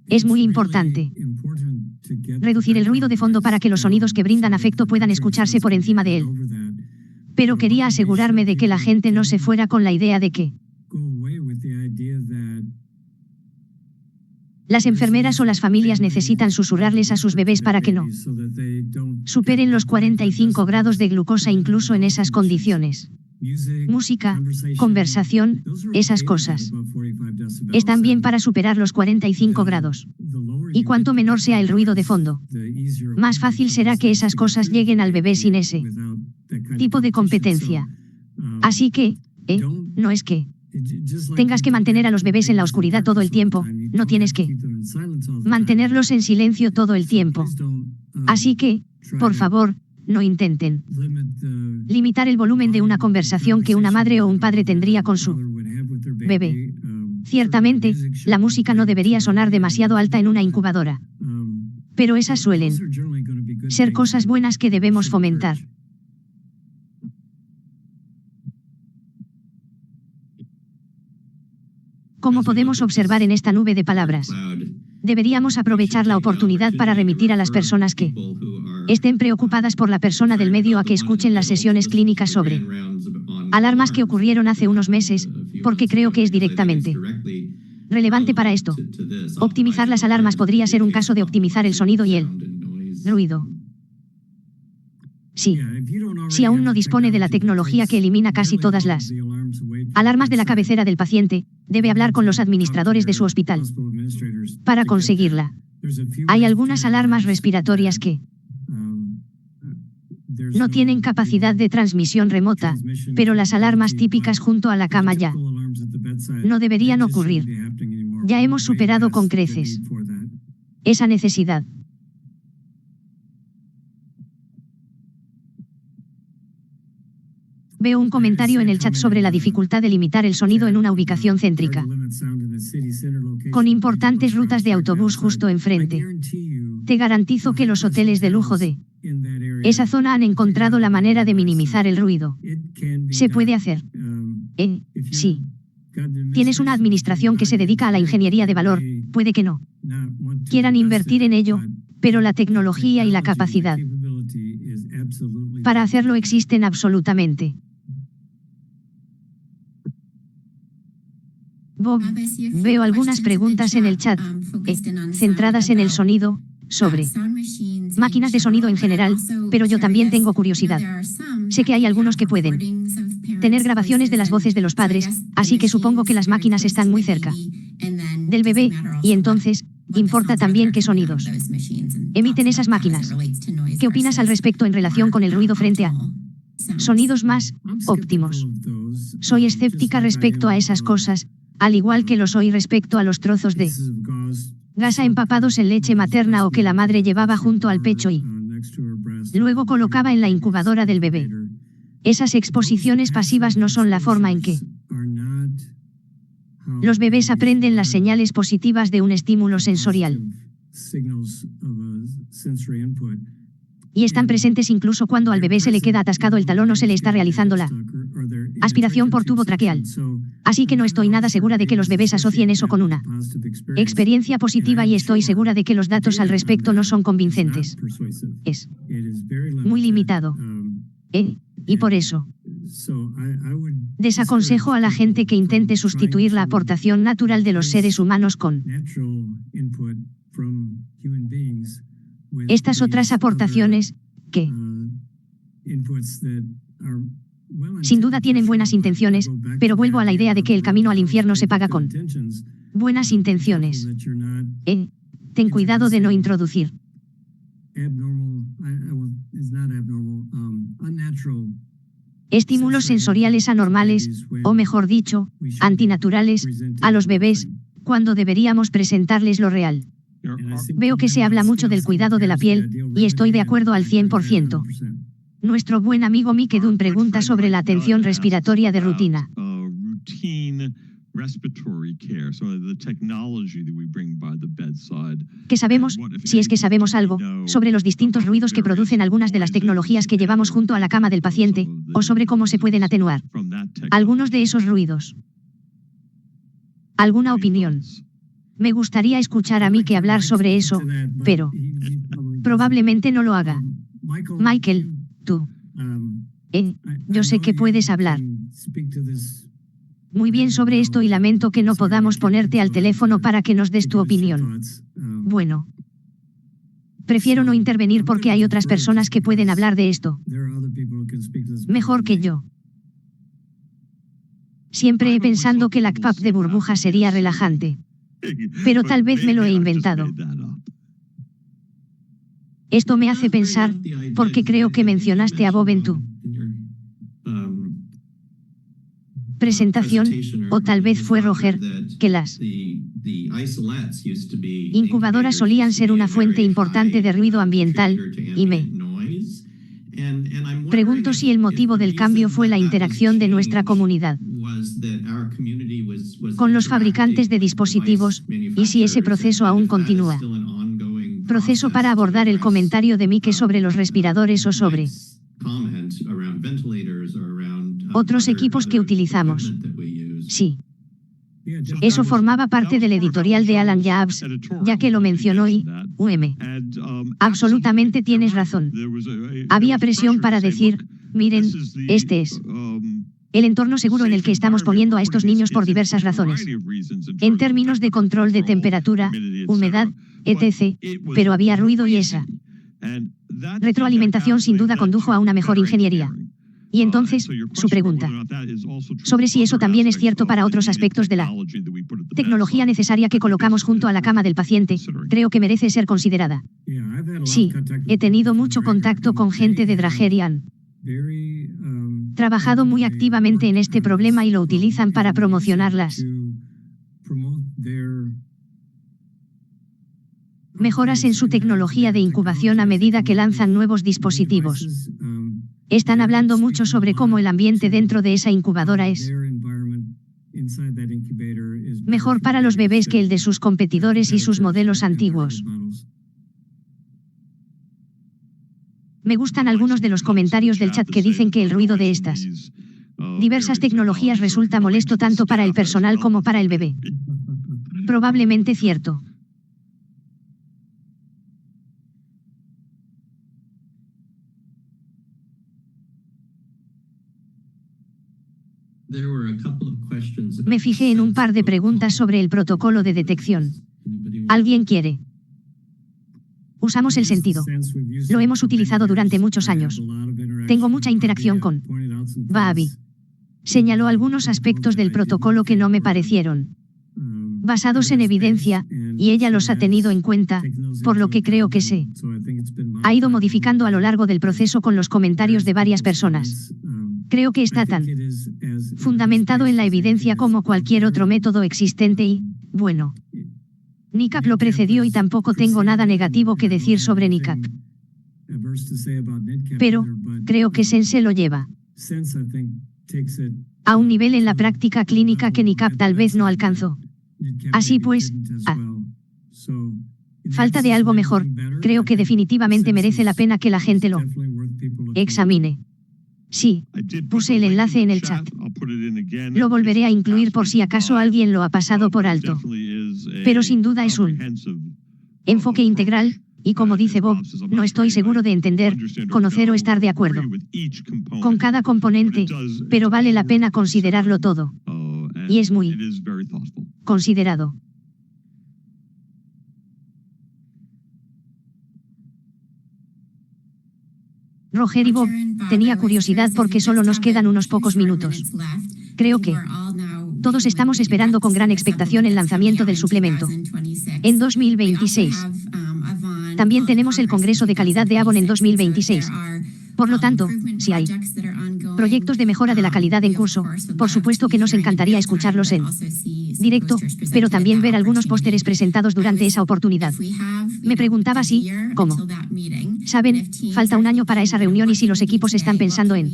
Es muy importante reducir el ruido de fondo para que los sonidos que brindan afecto puedan escucharse por encima de él. Pero quería asegurarme de que la gente no se fuera con la idea de que las enfermeras o las familias necesitan susurrarles a sus bebés para que no superen los 45 grados de glucosa incluso en esas condiciones. Música, conversación, esas cosas están bien para superar los 45 grados. Y cuanto menor sea el ruido de fondo, más fácil será que esas cosas lleguen al bebé sin ese tipo de competencia. Así que, no es que tengas que mantener a los bebés en la oscuridad todo el tiempo, no tienes que mantenerlos en silencio todo el tiempo. Así que, por favor, no intenten limitar el volumen de una conversación que una madre o un padre tendría con su bebé. Ciertamente, la música no debería sonar demasiado alta en una incubadora. Pero esas suelen ser cosas buenas que debemos fomentar. Como podemos observar en esta nube de palabras, deberíamos aprovechar la oportunidad para remitir a las personas que estén preocupadas por la persona del medio a que escuchen las sesiones clínicas sobre alarmas que ocurrieron hace unos meses, porque creo que es directamente relevante para esto. Optimizar las alarmas podría ser un caso de optimizar el sonido y el ruido. Sí. Si aún no dispone de la tecnología que elimina casi todas las alarmas de la cabecera del paciente, debe hablar con los administradores de su hospital para conseguirla. Hay algunas alarmas respiratorias que no tienen capacidad de transmisión remota, pero las alarmas típicas junto a la cama ya no deberían ocurrir. Ya hemos superado con creces esa necesidad. Veo un comentario en el chat sobre la dificultad de limitar el sonido en una ubicación céntrica, con importantes rutas de autobús justo enfrente. Te garantizo que los hoteles de lujo de Esa zona han encontrado la manera de minimizar el ruido. Se puede hacer. Sí. Tienes una administración que se dedica a la ingeniería de valor, puede que no quieran invertir en ello, pero la tecnología y la capacidad para hacerlo existen absolutamente. Bob, veo algunas preguntas en el chat, centradas en el sonido, sobre máquinas de sonido en general, pero yo también tengo curiosidad. Sé que hay algunos que pueden tener grabaciones de las voces de los padres, así que supongo que las máquinas están muy cerca del bebé, y entonces, importa también qué sonidos emiten esas máquinas. ¿Qué opinas al respecto en relación con el ruido frente a sonidos más óptimos? Soy escéptica respecto a esas cosas, al igual que lo soy respecto a los trozos de gasa empapados en leche materna o que la madre llevaba junto al pecho y luego colocaba en la incubadora del bebé. Esas exposiciones pasivas no son la forma en que los bebés aprenden las señales positivas de un estímulo sensorial. Y están presentes incluso cuando al bebé se le queda atascado el talón o se le está realizando la aspiración por tubo traqueal. Así que no estoy nada segura de que los bebés asocien eso con una experiencia positiva y estoy segura de que los datos al respecto no son convincentes. Es muy limitado. Y por eso desaconsejo a la gente que intente sustituir la aportación natural de los seres humanos con estas otras aportaciones, que sin duda tienen buenas intenciones, pero vuelvo a la idea de que el camino al infierno se paga con buenas intenciones. Ten cuidado de no introducir estímulos sensoriales anormales, o mejor dicho, antinaturales, a los bebés, cuando deberíamos presentarles lo real. Veo que se habla mucho del cuidado de la piel, y estoy de acuerdo al 100%. Nuestro buen amigo Mike Dunn pregunta sobre la atención respiratoria de rutina. ¿Qué sabemos, si es que sabemos algo, sobre los distintos ruidos que producen algunas de las tecnologías que llevamos junto a la cama del paciente, o sobre cómo se pueden atenuar algunos de esos ruidos? ¿Alguna opinión? Me gustaría escuchar a Mike hablar sobre eso, pero probablemente no lo haga. Michael, tú. Yo sé que puedes hablar muy bien sobre esto y lamento que no podamos ponerte al teléfono para que nos des tu opinión. Bueno, prefiero no intervenir porque hay otras personas que pueden hablar de esto mejor que yo. Siempre he pensado que la CPAP de burbuja sería relajante, pero tal vez me lo he inventado. Esto me hace pensar, porque creo que mencionaste a Bob en tu presentación, o tal vez fue Roger, que las incubadoras solían ser una fuente importante de ruido ambiental, y me pregunto si el motivo del cambio fue la interacción de nuestra comunidad con los fabricantes de dispositivos, y si ese proceso aún continúa. Proceso para abordar el comentario de Mike sobre los respiradores o sobre otros equipos que utilizamos. Sí. Eso formaba parte del editorial de Alan Jacobs, ya que lo mencionó y, absolutamente tienes razón. Había presión para decir, miren, este es el entorno seguro en el que estamos poniendo a estos niños por diversas razones. En términos de control de temperatura, humedad, etc., pero había ruido y esa retroalimentación sin duda condujo a una mejor ingeniería. Y entonces, su pregunta sobre si eso también es cierto para otros aspectos de la tecnología necesaria que colocamos junto a la cama del paciente, creo que merece ser considerada. Sí, he tenido mucho contacto con gente de Dragerian. Trabajado muy activamente en este problema y lo utilizan para promocionar las mejoras en su tecnología de incubación a medida que lanzan nuevos dispositivos. Están hablando mucho sobre cómo el ambiente dentro de esa incubadora es mejor para los bebés que el de sus competidores y sus modelos antiguos. Me gustan algunos de los comentarios del chat que dicen que el ruido de estas diversas tecnologías resulta molesto tanto para el personal como para el bebé. Probablemente cierto. Me fijé en un par de preguntas sobre el protocolo de detección. ¿Alguien quiere? Usamos el sentido. Lo hemos utilizado durante muchos años. Tengo mucha interacción con Babi. Señaló algunos aspectos del protocolo que no me parecieron basados en evidencia, y ella los ha tenido en cuenta, por lo que creo que se ha ido modificando a lo largo del proceso con los comentarios de varias personas. Creo que está tan fundamentado en la evidencia como cualquier otro método existente y, bueno, NICAP lo precedió y tampoco tengo nada negativo que decir sobre NICAP. Pero, creo que Sense lo lleva a un nivel en la práctica clínica que NICAP tal vez no alcanzó. Así pues, falta de algo mejor, creo que definitivamente merece la pena que la gente lo examine. Sí, puse el enlace en el chat. Lo volveré a incluir por si acaso alguien lo ha pasado por alto. Pero sin duda es un enfoque integral, y como dice Bob, no estoy seguro de entender, conocer o estar de acuerdo con cada componente, pero vale la pena considerarlo todo. Y es muy considerado. Roger y Bob, tenía curiosidad porque solo nos quedan unos pocos minutos. Creo que todos estamos esperando con gran expectación el lanzamiento del suplemento en 2026. También tenemos el Congreso de Calidad de Avon en 2026. Por lo tanto, si hay proyectos de mejora de la calidad en curso, por supuesto que nos encantaría escucharlos en directo, pero también ver algunos pósteres presentados durante esa oportunidad. Me preguntaba si, ¿cómo? Saben, falta un año para esa reunión y si los equipos están pensando en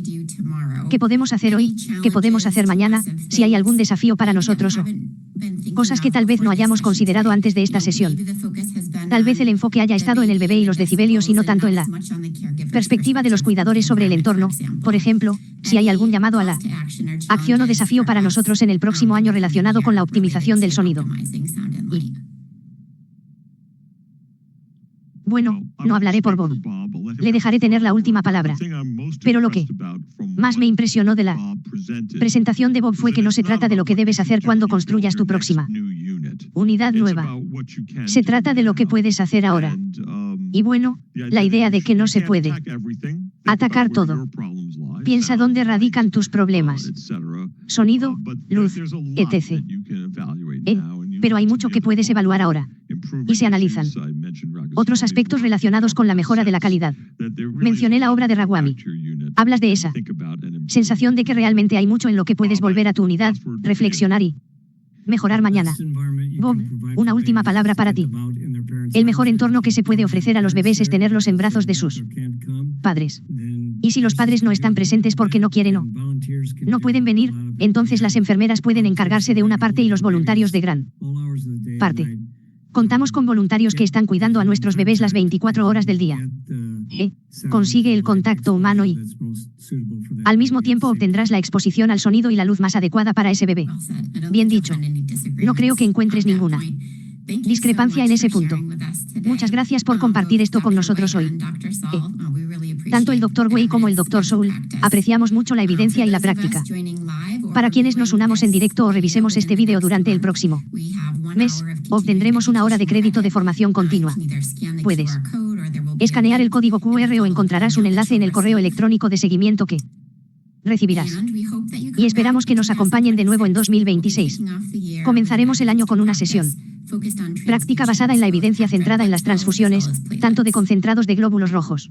¿qué podemos hacer hoy? ¿Qué podemos hacer mañana? Si hay algún desafío para nosotros o cosas que tal vez no hayamos considerado antes de esta sesión. Tal vez el enfoque haya estado en el bebé y los decibelios y no tanto en la perspectiva de los cuidadores sobre el entorno. Por ejemplo, si hay algún llamado a la acción o desafío para nosotros en el próximo año relacionado con la optimización del sonido. Bueno, no hablaré por Bob. Le dejaré tener la última palabra. Pero lo que más me impresionó de la presentación de Bob fue que no se trata de lo que debes hacer cuando construyas tu próxima unidad nueva. Se trata de lo que puedes hacer ahora. Y bueno, la idea de que no se puede atacar todo. Piensa dónde radican tus problemas. Sonido, luz, etc. Pero hay mucho que puedes evaluar ahora. Y se analizan otros aspectos relacionados con la mejora de la calidad. Mencioné la obra de Rawami. Hablas de esa sensación de que realmente hay mucho en lo que puedes volver a tu unidad, reflexionar y mejorar mañana. Bob, una última palabra para ti. El mejor entorno que se puede ofrecer a los bebés es tenerlos en brazos de sus padres. Y si los padres no están presentes porque no quieren o no pueden venir, entonces las enfermeras pueden encargarse de una parte y los voluntarios de gran parte. Contamos con voluntarios que están cuidando a nuestros bebés las 24 horas del día. Consigue el contacto humano y al mismo tiempo obtendrás la exposición al sonido y la luz más adecuada para ese bebé. Bien dicho. No creo que encuentres ninguna discrepancia en ese punto. Muchas gracias por compartir esto con nosotros hoy. Tanto el Dr. Wei como el Dr. Soul, apreciamos mucho la evidencia y la práctica. Para quienes nos unamos en directo o revisemos este vídeo durante el próximo mes, obtendremos una hora de crédito de formación continua. Puedes escanear el código QR o encontrarás un enlace en el correo electrónico de seguimiento que recibirás. Y esperamos que nos acompañen de nuevo en 2026. Comenzaremos el año con una sesión práctica basada en la evidencia centrada en las transfusiones, tanto de concentrados de glóbulos rojos